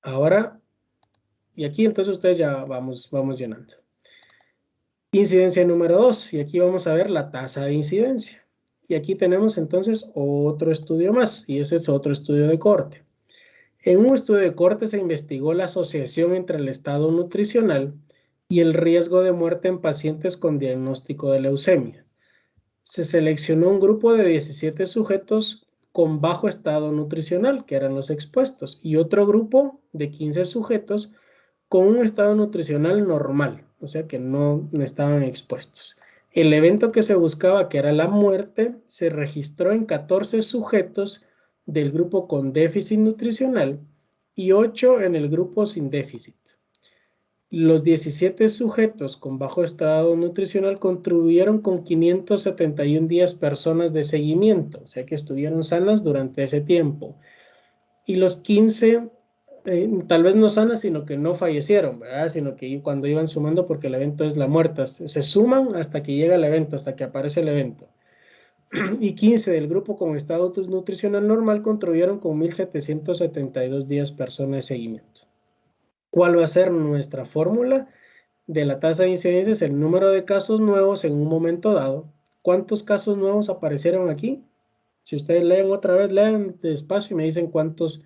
Ahora, y aquí entonces ustedes ya vamos llenando. Incidencia número 2, y aquí vamos a ver la tasa de incidencia. Y aquí tenemos entonces otro estudio más, y ese es otro estudio de corte. En un estudio de corte se investigó la asociación entre el estado nutricional y el riesgo de muerte en pacientes con diagnóstico de leucemia. Se seleccionó un grupo de 17 sujetos con bajo estado nutricional, que eran los expuestos, y otro grupo de 15 sujetos con un estado nutricional normal, o sea que no estaban expuestos. El evento que se buscaba, que era la muerte, se registró en 14 sujetos del grupo con déficit nutricional y 8 en el grupo sin déficit. Los 17 sujetos con bajo estado nutricional contribuyeron con 571 días personas de seguimiento, o sea que estuvieron sanas durante ese tiempo. Y los 15, tal vez no sanas, sino que no fallecieron, ¿verdad? Sino que cuando iban sumando, porque el evento es la muerte, se suman hasta que llega el evento, hasta que aparece el evento. Y 15 del grupo con estado nutricional normal contribuyeron con 1.772 días personas de seguimiento. ¿Cuál va a ser nuestra fórmula de la tasa de incidencia? Es el número de casos nuevos en un momento dado. ¿Cuántos casos nuevos aparecieron aquí? Si ustedes leen otra vez, lean despacio y me dicen cuántos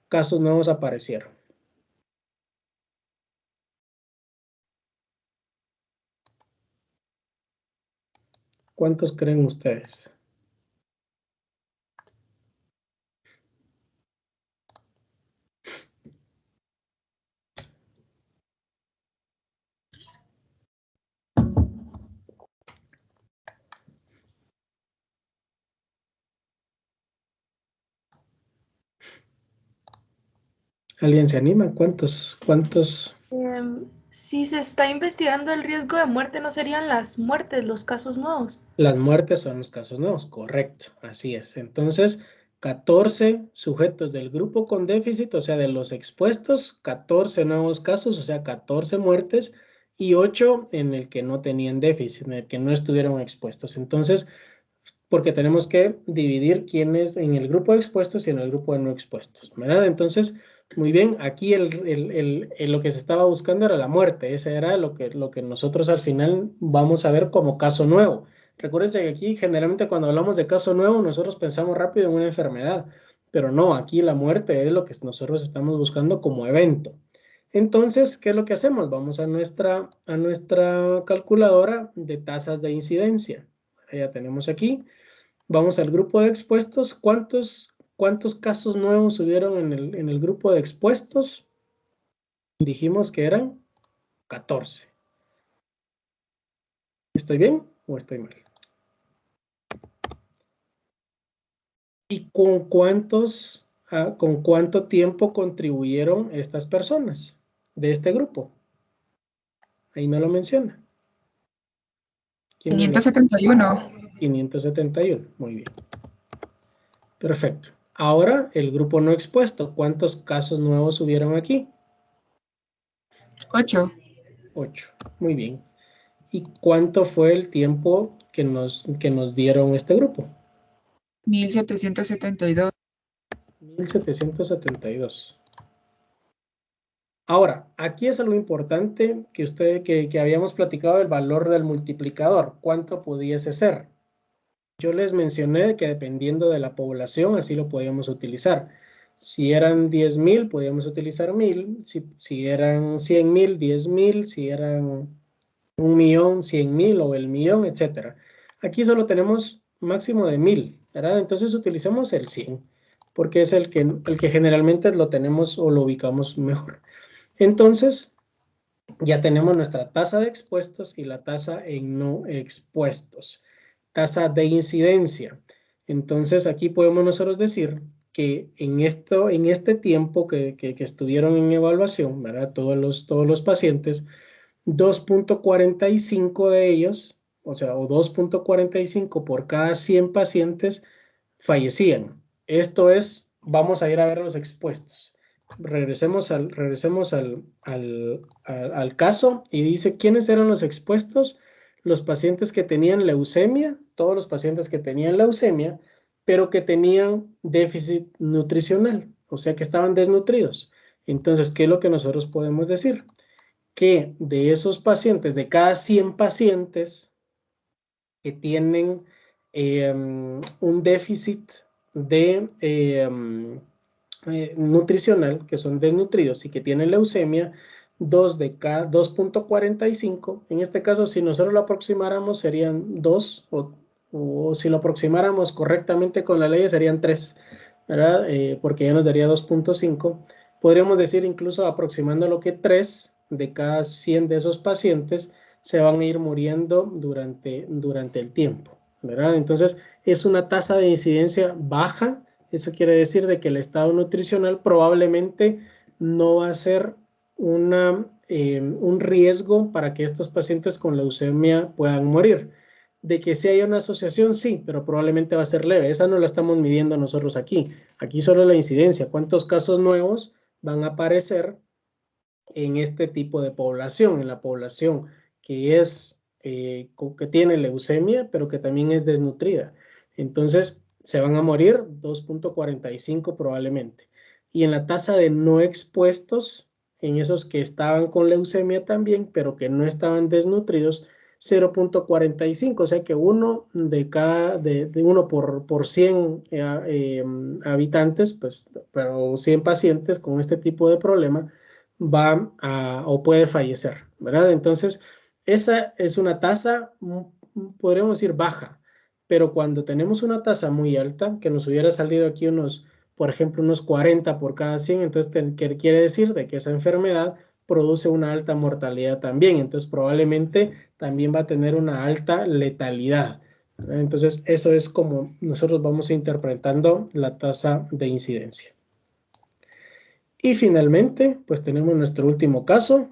casos nuevos aparecieron. ¿Cuántos creen ustedes? ¿Alguien se anima? ¿Cuántos? Si se está investigando el riesgo de muerte, ¿no serían las muertes los casos nuevos? Las muertes son los casos nuevos, correcto, así es. Entonces, 14 sujetos del grupo con déficit, o sea, de los expuestos, 14 nuevos casos, o sea, 14 muertes, y 8 en el que no tenían déficit, en el que no estuvieron expuestos. Entonces, porque tenemos que dividir quiénes en el grupo de expuestos y en el grupo de no expuestos, ¿verdad? Entonces, muy bien, aquí lo que se estaba buscando era la muerte, ese era lo que nosotros al final vamos a ver como caso nuevo. Recuérdense que aquí generalmente cuando hablamos de caso nuevo nosotros pensamos rápido en una enfermedad, pero no, aquí la muerte es lo que nosotros estamos buscando como evento. Entonces, ¿qué es lo que hacemos? Vamos a nuestra calculadora de tasas de incidencia. Ya tenemos aquí. Vamos al grupo de expuestos. ¿Cuántos casos nuevos hubieron en el grupo de expuestos? Dijimos que eran 14. ¿Estoy bien o estoy mal? ¿Y con cuánto tiempo contribuyeron estas personas de este grupo? Ahí no lo menciona. 571. 571, muy bien. Perfecto. Ahora el grupo no expuesto. ¿Cuántos casos nuevos hubieron aquí? 8. 8. Muy bien. ¿Y cuánto fue el tiempo que nos dieron este grupo? 1772. 1772. Ahora, aquí es algo importante que habíamos platicado, el valor del multiplicador. ¿Cuánto pudiese ser? Yo les mencioné que dependiendo de la población, así lo podíamos utilizar. Si eran 10,000, podíamos utilizar 1,000. Si eran 100,000, 10,000. Si eran 1,000,000, 100,000 o el millón, etc. Aquí solo tenemos máximo de 1,000, ¿verdad? Entonces utilizamos el 100, porque es el que generalmente lo tenemos o lo ubicamos mejor. Entonces, ya tenemos nuestra tasa de expuestos y la tasa en no expuestos. Tasa de incidencia. Entonces, aquí podemos nosotros decir que en este tiempo que estuvieron en evaluación, ¿verdad? Todos los pacientes, 2.45 de ellos, o sea, o 2.45 por cada 100 pacientes fallecían. Esto es, vamos a ir a ver los expuestos. Regresemos al caso y dice, ¿quiénes eran los expuestos? Los pacientes que tenían leucemia, todos los pacientes que tenían leucemia, pero que tenían déficit nutricional, o sea que estaban desnutridos. Entonces, ¿qué es lo que nosotros podemos decir? Que de esos pacientes, de cada 100 pacientes que tienen un déficit nutricional, que son desnutridos y que tienen leucemia, 2 de cada 2.45, en este caso si nosotros lo aproximáramos serían 2 o si lo aproximáramos correctamente con la ley serían 3, ¿verdad? Porque ya nos daría 2.5. Podríamos decir incluso aproximándolo que 3 de cada 100 de esos pacientes se van a ir muriendo durante el tiempo, ¿verdad? Entonces es una tasa de incidencia baja Eso quiere decir de que el estado nutricional probablemente no va a ser un riesgo para que estos pacientes con leucemia puedan morir. De que si hay una asociación, sí, pero probablemente va a ser leve. Esa no la estamos midiendo nosotros aquí. Aquí solo la incidencia. ¿Cuántos casos nuevos van a aparecer en este tipo de población? En la población que que tiene leucemia, pero que también es desnutrida. Entonces, se van a morir 2.45 probablemente. Y en la tasa de no expuestos, en esos que estaban con leucemia también, pero que no estaban desnutridos, 0.45, o sea que uno por 100 habitantes, pues, pero 100 pacientes con este tipo de problema va o puede fallecer, ¿verdad? Entonces, esa es una tasa, podríamos decir, baja, pero cuando tenemos una tasa muy alta, que nos hubiera salido aquí por ejemplo, unos 40 por cada 100, entonces quiere decir de que esa enfermedad produce una alta mortalidad también, entonces probablemente también va a tener una alta letalidad. Entonces, eso es como nosotros vamos interpretando la tasa de incidencia. Y finalmente, pues tenemos nuestro último caso.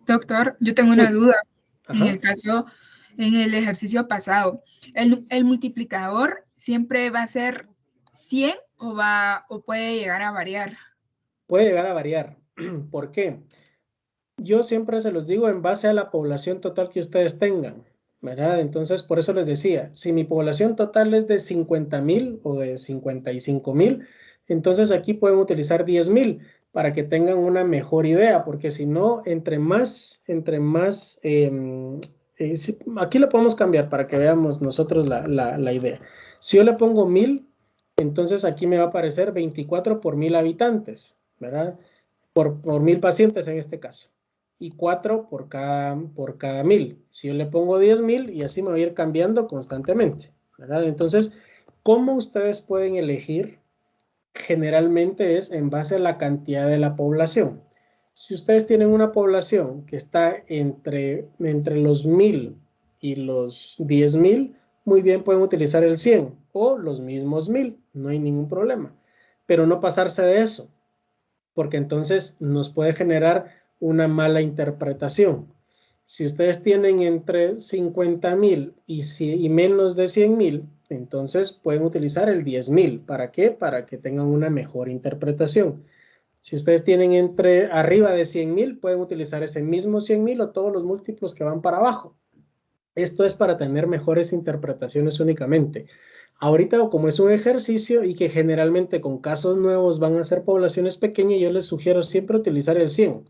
Doctor, yo tengo Sí. una duda. Ajá. En el caso, en el ejercicio pasado, ¿el multiplicador siempre va a ser 100 o puede llegar a variar? Puede llegar a variar. ¿Por qué? Yo siempre se los digo en base a la población total que ustedes tengan, ¿verdad? Entonces, por eso les decía, si mi población total es de 50,000 o de 55,000, entonces aquí pueden utilizar 10,000 para que tengan una mejor idea, porque si no, aquí lo podemos cambiar para que veamos nosotros la idea. Si yo le pongo 1,000, entonces aquí me va a aparecer 24 por 1,000 habitantes, ¿verdad? Por 1,000 pacientes en este caso. Y 4 por cada 1,000. Si yo le pongo 10,000 y así me va a ir cambiando constantemente, ¿verdad? Entonces, ¿cómo ustedes pueden elegir? Generalmente es en base a la cantidad de la población. Si ustedes tienen una población que está entre los 1,000 y los 10,000, muy bien pueden utilizar el 100 o los mismos 1,000, no hay ningún problema. Pero no pasarse de eso, porque entonces nos puede generar una mala interpretación. Si ustedes tienen entre 50,000 y menos de 100,000, entonces pueden utilizar el 10,000. ¿Para qué? Para que tengan una mejor interpretación. Si ustedes tienen arriba de 100,000, pueden utilizar ese mismo 100,000 o todos los múltiplos que van para abajo. Esto es para tener mejores interpretaciones únicamente. Ahorita, como es un ejercicio y que generalmente con casos nuevos van a ser poblaciones pequeñas, yo les sugiero siempre utilizar el 100,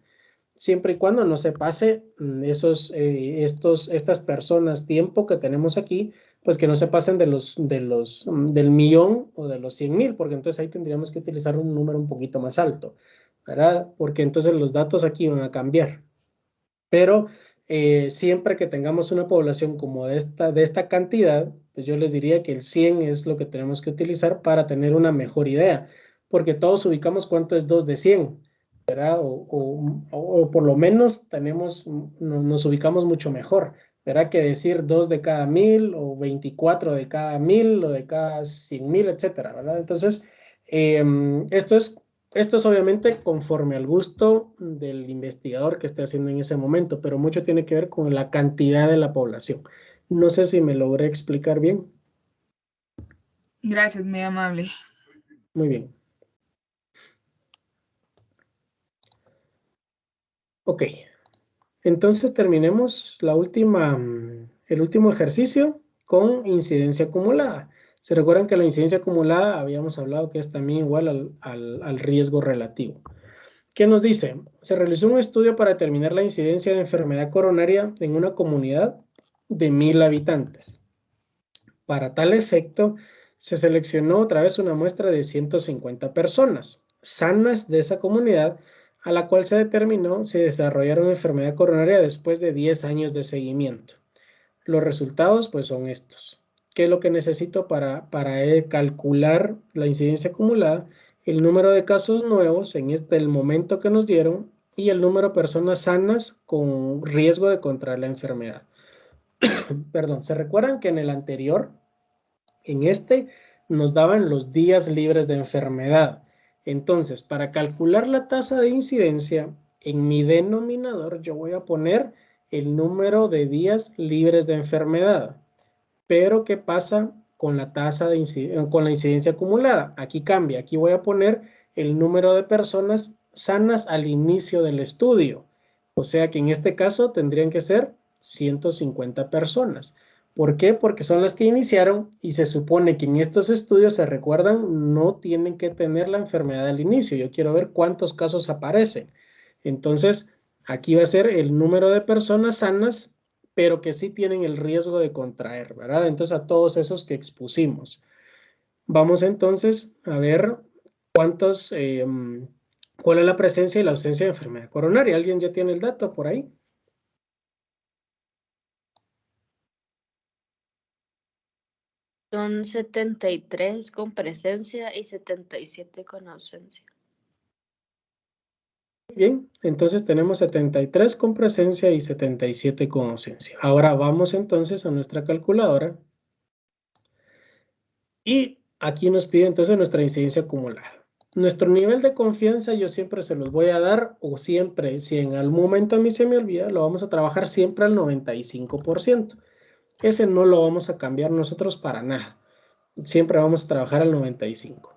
siempre y cuando no se pase estas personas tiempo que tenemos aquí, pues que no se pasen del 1,000,000 o de los 100,000, porque entonces ahí tendríamos que utilizar un número un poquito más alto, ¿verdad? Porque entonces los datos aquí van a cambiar. Pero siempre que tengamos una población como de esta cantidad, pues yo les diría que el 100 es lo que tenemos que utilizar para tener una mejor idea, porque todos ubicamos cuánto es 2 de 100, ¿verdad? O por lo menos nos ubicamos mucho mejor, ¿verdad? Que decir 2 de cada 1,000 o 24 de cada 1,000 o de cada 100,000, etcétera, ¿verdad? Entonces, esto es obviamente conforme al gusto del investigador que esté haciendo en ese momento, pero mucho tiene que ver con la cantidad de la población. No sé si me logré explicar bien. Gracias, muy amable. Muy bien. Ok. Entonces terminemos el último ejercicio con incidencia acumulada. ¿Se recuerdan que la incidencia acumulada habíamos hablado que es también igual al riesgo relativo? ¿Qué nos dice? Se realizó un estudio para determinar la incidencia de enfermedad coronaria en una comunidad de 1,000 habitantes. Para tal efecto, se seleccionó otra vez una muestra de 150 personas sanas de esa comunidad, a la cual se determinó si desarrollaron enfermedad coronaria después de 10 años de seguimiento. Los resultados pues son estos. ¿Qué es lo que necesito para calcular la incidencia acumulada? El número de casos nuevos en el momento que nos dieron y el número de personas sanas con riesgo de contraer la enfermedad. Perdón, ¿se recuerdan que en el anterior, nos daban los días libres de enfermedad. Entonces, para calcular la tasa de incidencia, en mi denominador yo voy a poner el número de días libres de enfermedad. Pero, ¿qué pasa con la tasa de con la incidencia acumulada? Aquí cambia. Aquí voy a poner el número de personas sanas al inicio del estudio. O sea que en este caso tendrían que ser 150 personas. ¿Por qué? Porque son las que iniciaron y se supone que en estos estudios, se recuerdan, no tienen que tener la enfermedad al inicio. Yo quiero ver cuántos casos aparecen. Entonces, aquí va a ser el número de personas sanas, pero que sí tienen el riesgo de contraer, ¿verdad? Entonces, a todos esos que expusimos. Vamos entonces a ver cuántos, cuál es la presencia y la ausencia de enfermedad coronaria. ¿Alguien ya tiene el dato por ahí? Son 73 con presencia y 77 con ausencia. Bien, entonces tenemos 73 con presencia y 77 con ausencia. Ahora vamos entonces a nuestra calculadora. Y aquí nos pide entonces nuestra incidencia acumulada. Nuestro nivel de confianza yo siempre se los voy a dar, o siempre, si en algún momento a mí se me olvida, lo vamos a trabajar siempre al 95%. Ese no lo vamos a cambiar nosotros para nada. Siempre vamos a trabajar al 95%.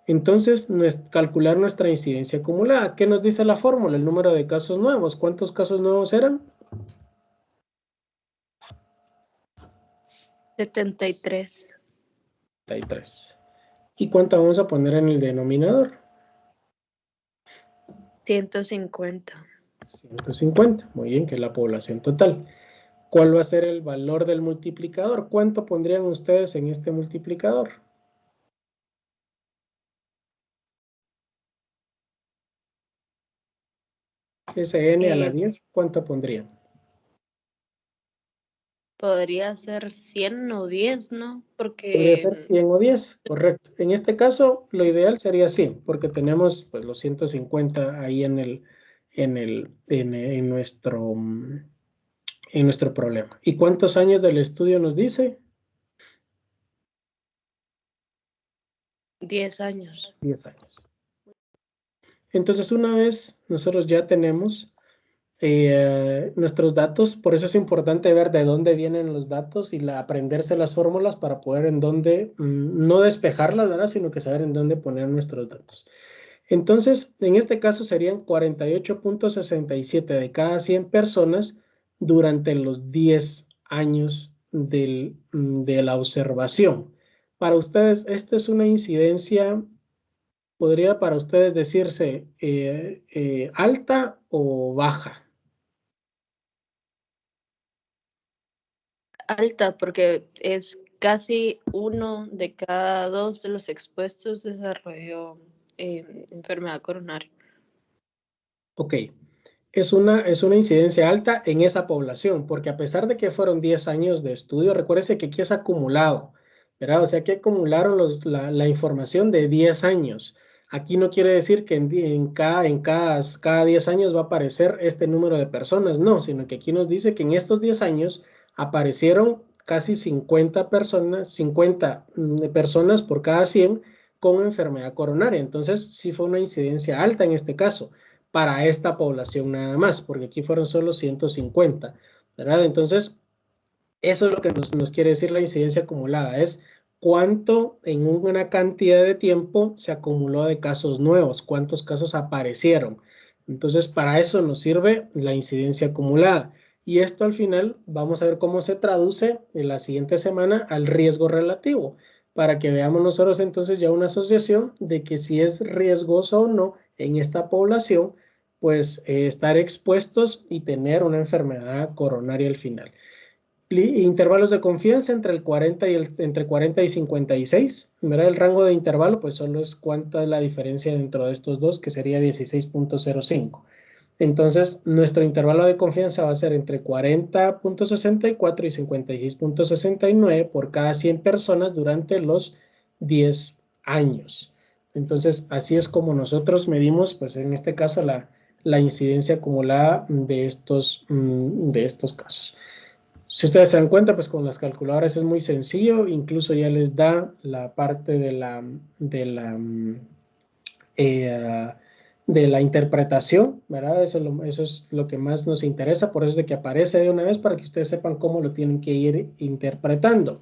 Entonces, calcular nuestra incidencia acumulada. ¿Qué nos dice la fórmula? El número de casos nuevos. ¿Cuántos casos nuevos eran? 73. 73. ¿Y cuánto vamos a poner en el denominador? 150. 150. Muy bien, que es la población total. ¿Cuál va a ser el valor del multiplicador? ¿Cuánto pondrían ustedes en este multiplicador? Ese n a la 10, ¿cuánto pondrían? Podría ser 100 o 10, ¿no? Podría Porque ser 100 o 10, correcto. En este caso, lo ideal sería 100, porque tenemos pues, los 150 ahí en nuestro problema. ¿Y cuántos años del estudio nos dice? 10 años. 10 años. Entonces, una vez nosotros ya tenemos nuestros datos, por eso es importante ver de dónde vienen los datos y aprenderse las fórmulas para poder en dónde, no despejarlas, ¿verdad? Sino que saber en dónde poner nuestros datos. Entonces, en este caso serían 48.67 de cada 100 personas durante los 10 años de la observación. Para ustedes, ¿esto es una incidencia, podría para ustedes decirse alta o baja? Alta, porque es casi 1 de cada 2 de los expuestos desarrolló enfermedad coronaria. Ok, es una incidencia alta en esa población, porque a pesar de que fueron 10 años de estudio, recuérdense que aquí es acumulado, ¿verdad? O sea, que acumularon la información de 10 años. Aquí no quiere decir que cada 10 años va a aparecer este número de personas, no, sino que aquí nos dice que en estos 10 años aparecieron casi 50 personas por cada 100 con enfermedad coronaria. Entonces, sí fue una incidencia alta en este caso, para esta población nada más, porque aquí fueron solo 150, ¿verdad? Entonces, eso es lo que nos quiere decir la incidencia acumulada, es cuánto en una cantidad de tiempo se acumuló de casos nuevos, cuántos casos aparecieron. Entonces, para eso nos sirve la incidencia acumulada. Y esto al final vamos a ver cómo se traduce en la siguiente semana al riesgo relativo, para que veamos nosotros entonces ya una asociación de que si es riesgoso o no en esta población, pues estar expuestos y tener una enfermedad coronaria al final. Intervalos de confianza entre 40 y 56, ¿verdad? El rango de intervalo pues solo es cuánta es la diferencia dentro de estos dos, que sería 16.05. Entonces, nuestro intervalo de confianza va a ser entre 40.64 y 56.69 por cada 100 personas durante los 10 años. Entonces, así es como nosotros medimos, pues en este caso, la incidencia acumulada de estos casos. Si ustedes se dan cuenta, pues con las calculadoras es muy sencillo, incluso ya les da la parte de la interpretación, ¿verdad? Eso es lo que más nos interesa, por eso es de que aparece de una vez para que ustedes sepan cómo lo tienen que ir interpretando.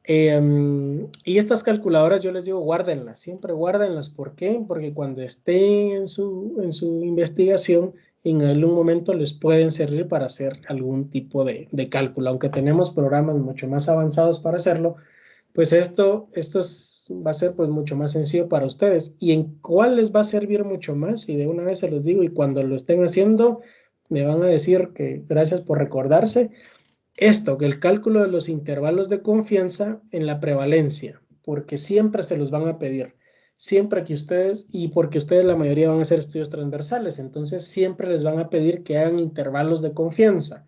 Y estas calculadoras yo les digo guárdenlas, siempre guárdenlas. ¿Por qué? Porque cuando estén en su investigación, en algún momento les pueden servir para hacer algún tipo de cálculo. Aunque tenemos programas mucho más avanzados para hacerlo, pues esto va a ser pues mucho más sencillo para ustedes. ¿Y en cuál les va a servir mucho más? Y de una vez se los digo, y cuando lo estén haciendo, me van a decir que gracias por recordarse. Esto, que el cálculo de los intervalos de confianza en la prevalencia, porque siempre se los van a pedir, siempre que ustedes, y porque ustedes la mayoría van a hacer estudios transversales, entonces siempre les van a pedir que hagan intervalos de confianza.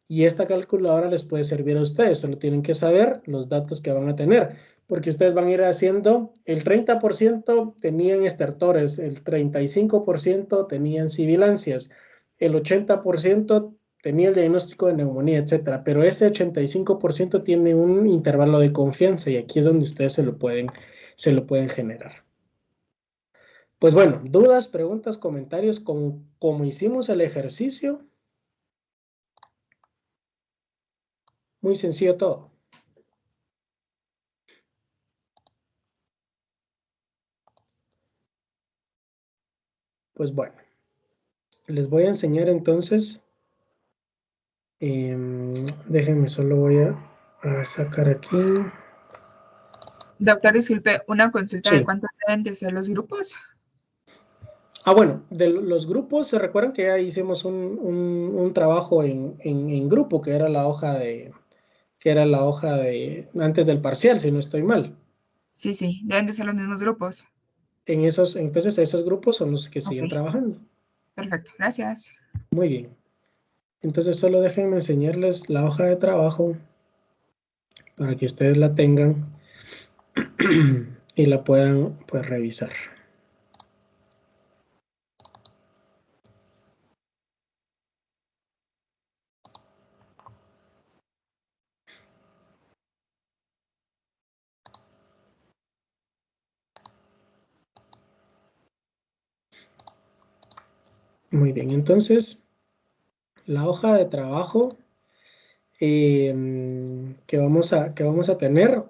Y esta calculadora les puede servir a ustedes, solo tienen que saber los datos que van a tener, porque ustedes van a ir haciendo, el 30% tenían estertores, el 35% tenían sibilancias, el 80% tenía el diagnóstico de neumonía, etcétera, pero ese 85% tiene un intervalo de confianza y aquí es donde ustedes se lo pueden generar. Pues bueno, dudas, preguntas, comentarios, como hicimos el ejercicio. Muy sencillo todo. Pues bueno, les voy a enseñar entonces. Déjenme, solo voy a sacar aquí. Doctor, disculpe, una consulta Sí. de cuántos deben de ser los grupos. Bueno, de los grupos, ¿se recuerdan que ya hicimos un trabajo en grupo, que era la hoja de antes del parcial, si no estoy mal? Sí, sí, deben de ser los mismos grupos. Entonces esos grupos son los que siguen Ok. trabajando. Perfecto, gracias. Muy bien. Entonces solo déjenme enseñarles la hoja de trabajo para que ustedes la tengan y la puedan pues revisar. Muy bien, entonces la hoja de trabajo que vamos a tener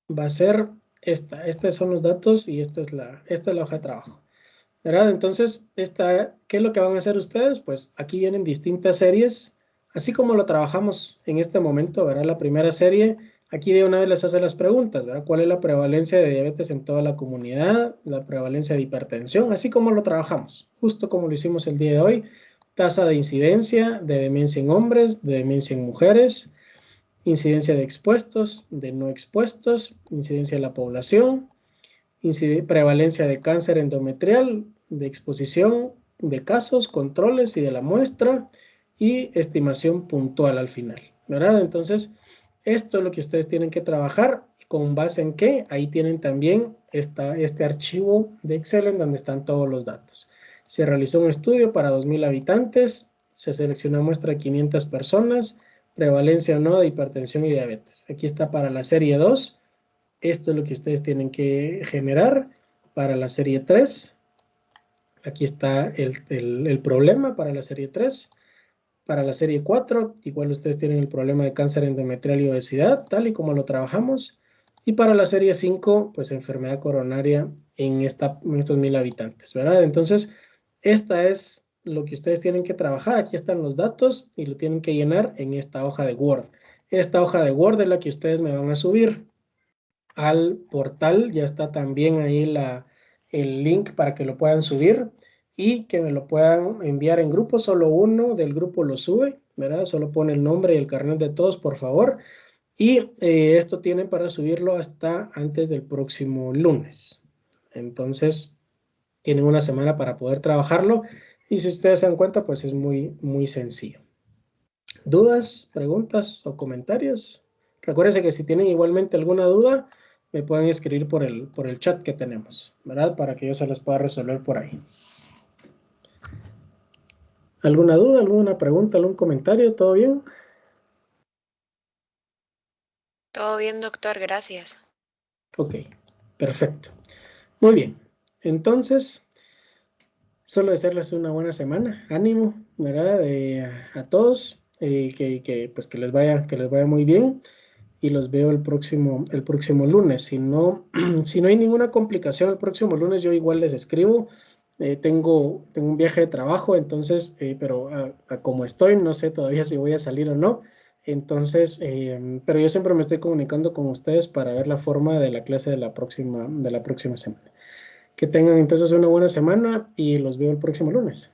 va a ser esta. Estos son los datos y esta es la hoja de trabajo, ¿verdad? Entonces, ¿qué es lo que van a hacer ustedes? Pues aquí vienen distintas series, así como lo trabajamos en este momento, ¿verdad? La primera serie, aquí de una vez les hace las preguntas, ¿verdad? ¿Cuál es la prevalencia de diabetes en toda la comunidad? La prevalencia de hipertensión, así como lo trabajamos, justo como lo hicimos el día de hoy. Tasa de incidencia de demencia en hombres, de demencia en mujeres, incidencia de expuestos, de no expuestos, incidencia de la población, prevalencia de cáncer endometrial, de exposición, de casos, controles y de la muestra, y estimación puntual al final, ¿verdad? Entonces, esto es lo que ustedes tienen que trabajar. ¿Con base en qué? Ahí tienen también este archivo de Excel en donde están todos los datos. Se realizó un estudio para 2,000 habitantes, se seleccionó muestra de 500 personas, prevalencia o no de hipertensión y diabetes. Aquí está para la serie 2. Esto es lo que ustedes tienen que generar para la serie 3. Aquí está el problema para la serie 3. Para la serie 4, igual ustedes tienen el problema de cáncer endometrial y obesidad, tal y como lo trabajamos. Y para la serie 5, pues enfermedad coronaria en estos 1,000 habitantes, ¿verdad? Entonces, esta es lo que ustedes tienen que trabajar. Aquí están los datos y lo tienen que llenar en esta hoja de Word. Esta hoja de Word es la que ustedes me van a subir al portal. Ya está también ahí el link para que lo puedan subir y que me lo puedan enviar en grupo. Solo uno del grupo lo sube, ¿verdad? Solo pone el nombre y el carnet de todos, por favor. Y esto tienen para subirlo hasta antes del próximo lunes. Entonces, tienen una semana para poder trabajarlo. Y si ustedes se dan cuenta, pues es muy, muy sencillo. ¿Dudas, preguntas o comentarios? Recuérdense que si tienen igualmente alguna duda, me pueden escribir por el chat que tenemos, ¿verdad? Para que yo se las pueda resolver por ahí. ¿Alguna duda, alguna pregunta, algún comentario? ¿Todo bien? Todo bien, doctor, gracias. Ok, perfecto. Muy bien. Entonces, solo desearles una buena semana. Ánimo, ¿verdad? A todos. Pues que les vaya muy bien. Y los veo el próximo lunes. Si no, si no hay ninguna complicación el próximo lunes, yo igual les escribo. Tengo un viaje de trabajo, entonces, pero a como estoy, no sé todavía si voy a salir o no. Entonces, pero yo siempre me estoy comunicando con ustedes para ver la forma de la clase de la próxima semana. Que tengan entonces una buena semana y los veo el próximo lunes.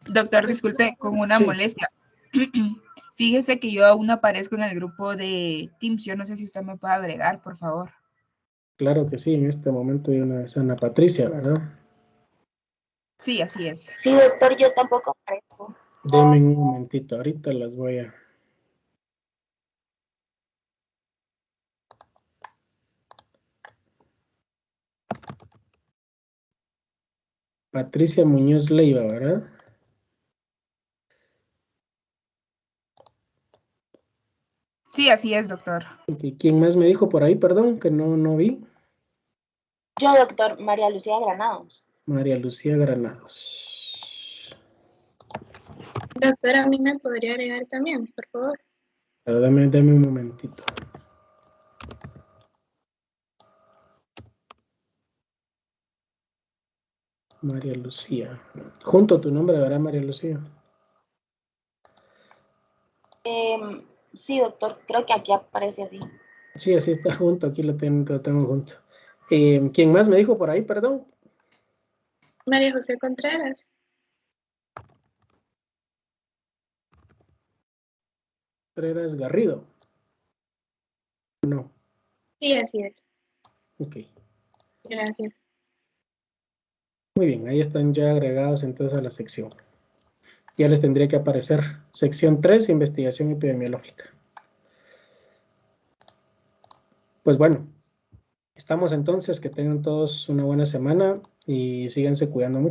Doctor, disculpe, con una Sí. molestia. Fíjese que yo aún no aparezco en el grupo de Teams. Yo no sé si usted me puede agregar, por favor. Claro que sí, en este momento hay una Ana Patricia, ¿verdad? Sí, así es. Sí, doctor, yo tampoco aparezco. Denme un momentito, ahorita las voy a... Patricia Muñoz Leiva, ¿verdad? Sí, así es, doctor. Okay. ¿Quién más me dijo por ahí, perdón, que no vi? Yo, doctor, María Lucía Granados. María Lucía Granados. Doctor, a mí me podría agregar también, por favor. Pero dame un momentito. María Lucía. Junto a tu nombre, ¿verdad, María Lucía? Sí, doctor, creo que aquí aparece así. Sí, así está junto, aquí lo tengo junto. ¿Quién más me dijo por ahí, perdón? María José Contreras. Contreras Garrido. No. Sí, así es. Ok. Gracias. Muy bien, ahí están ya agregados entonces a la sección. Ya les tendría que aparecer sección 3, investigación epidemiológica. Pues bueno, estamos entonces, que tengan todos una buena semana y síganse cuidando mucho.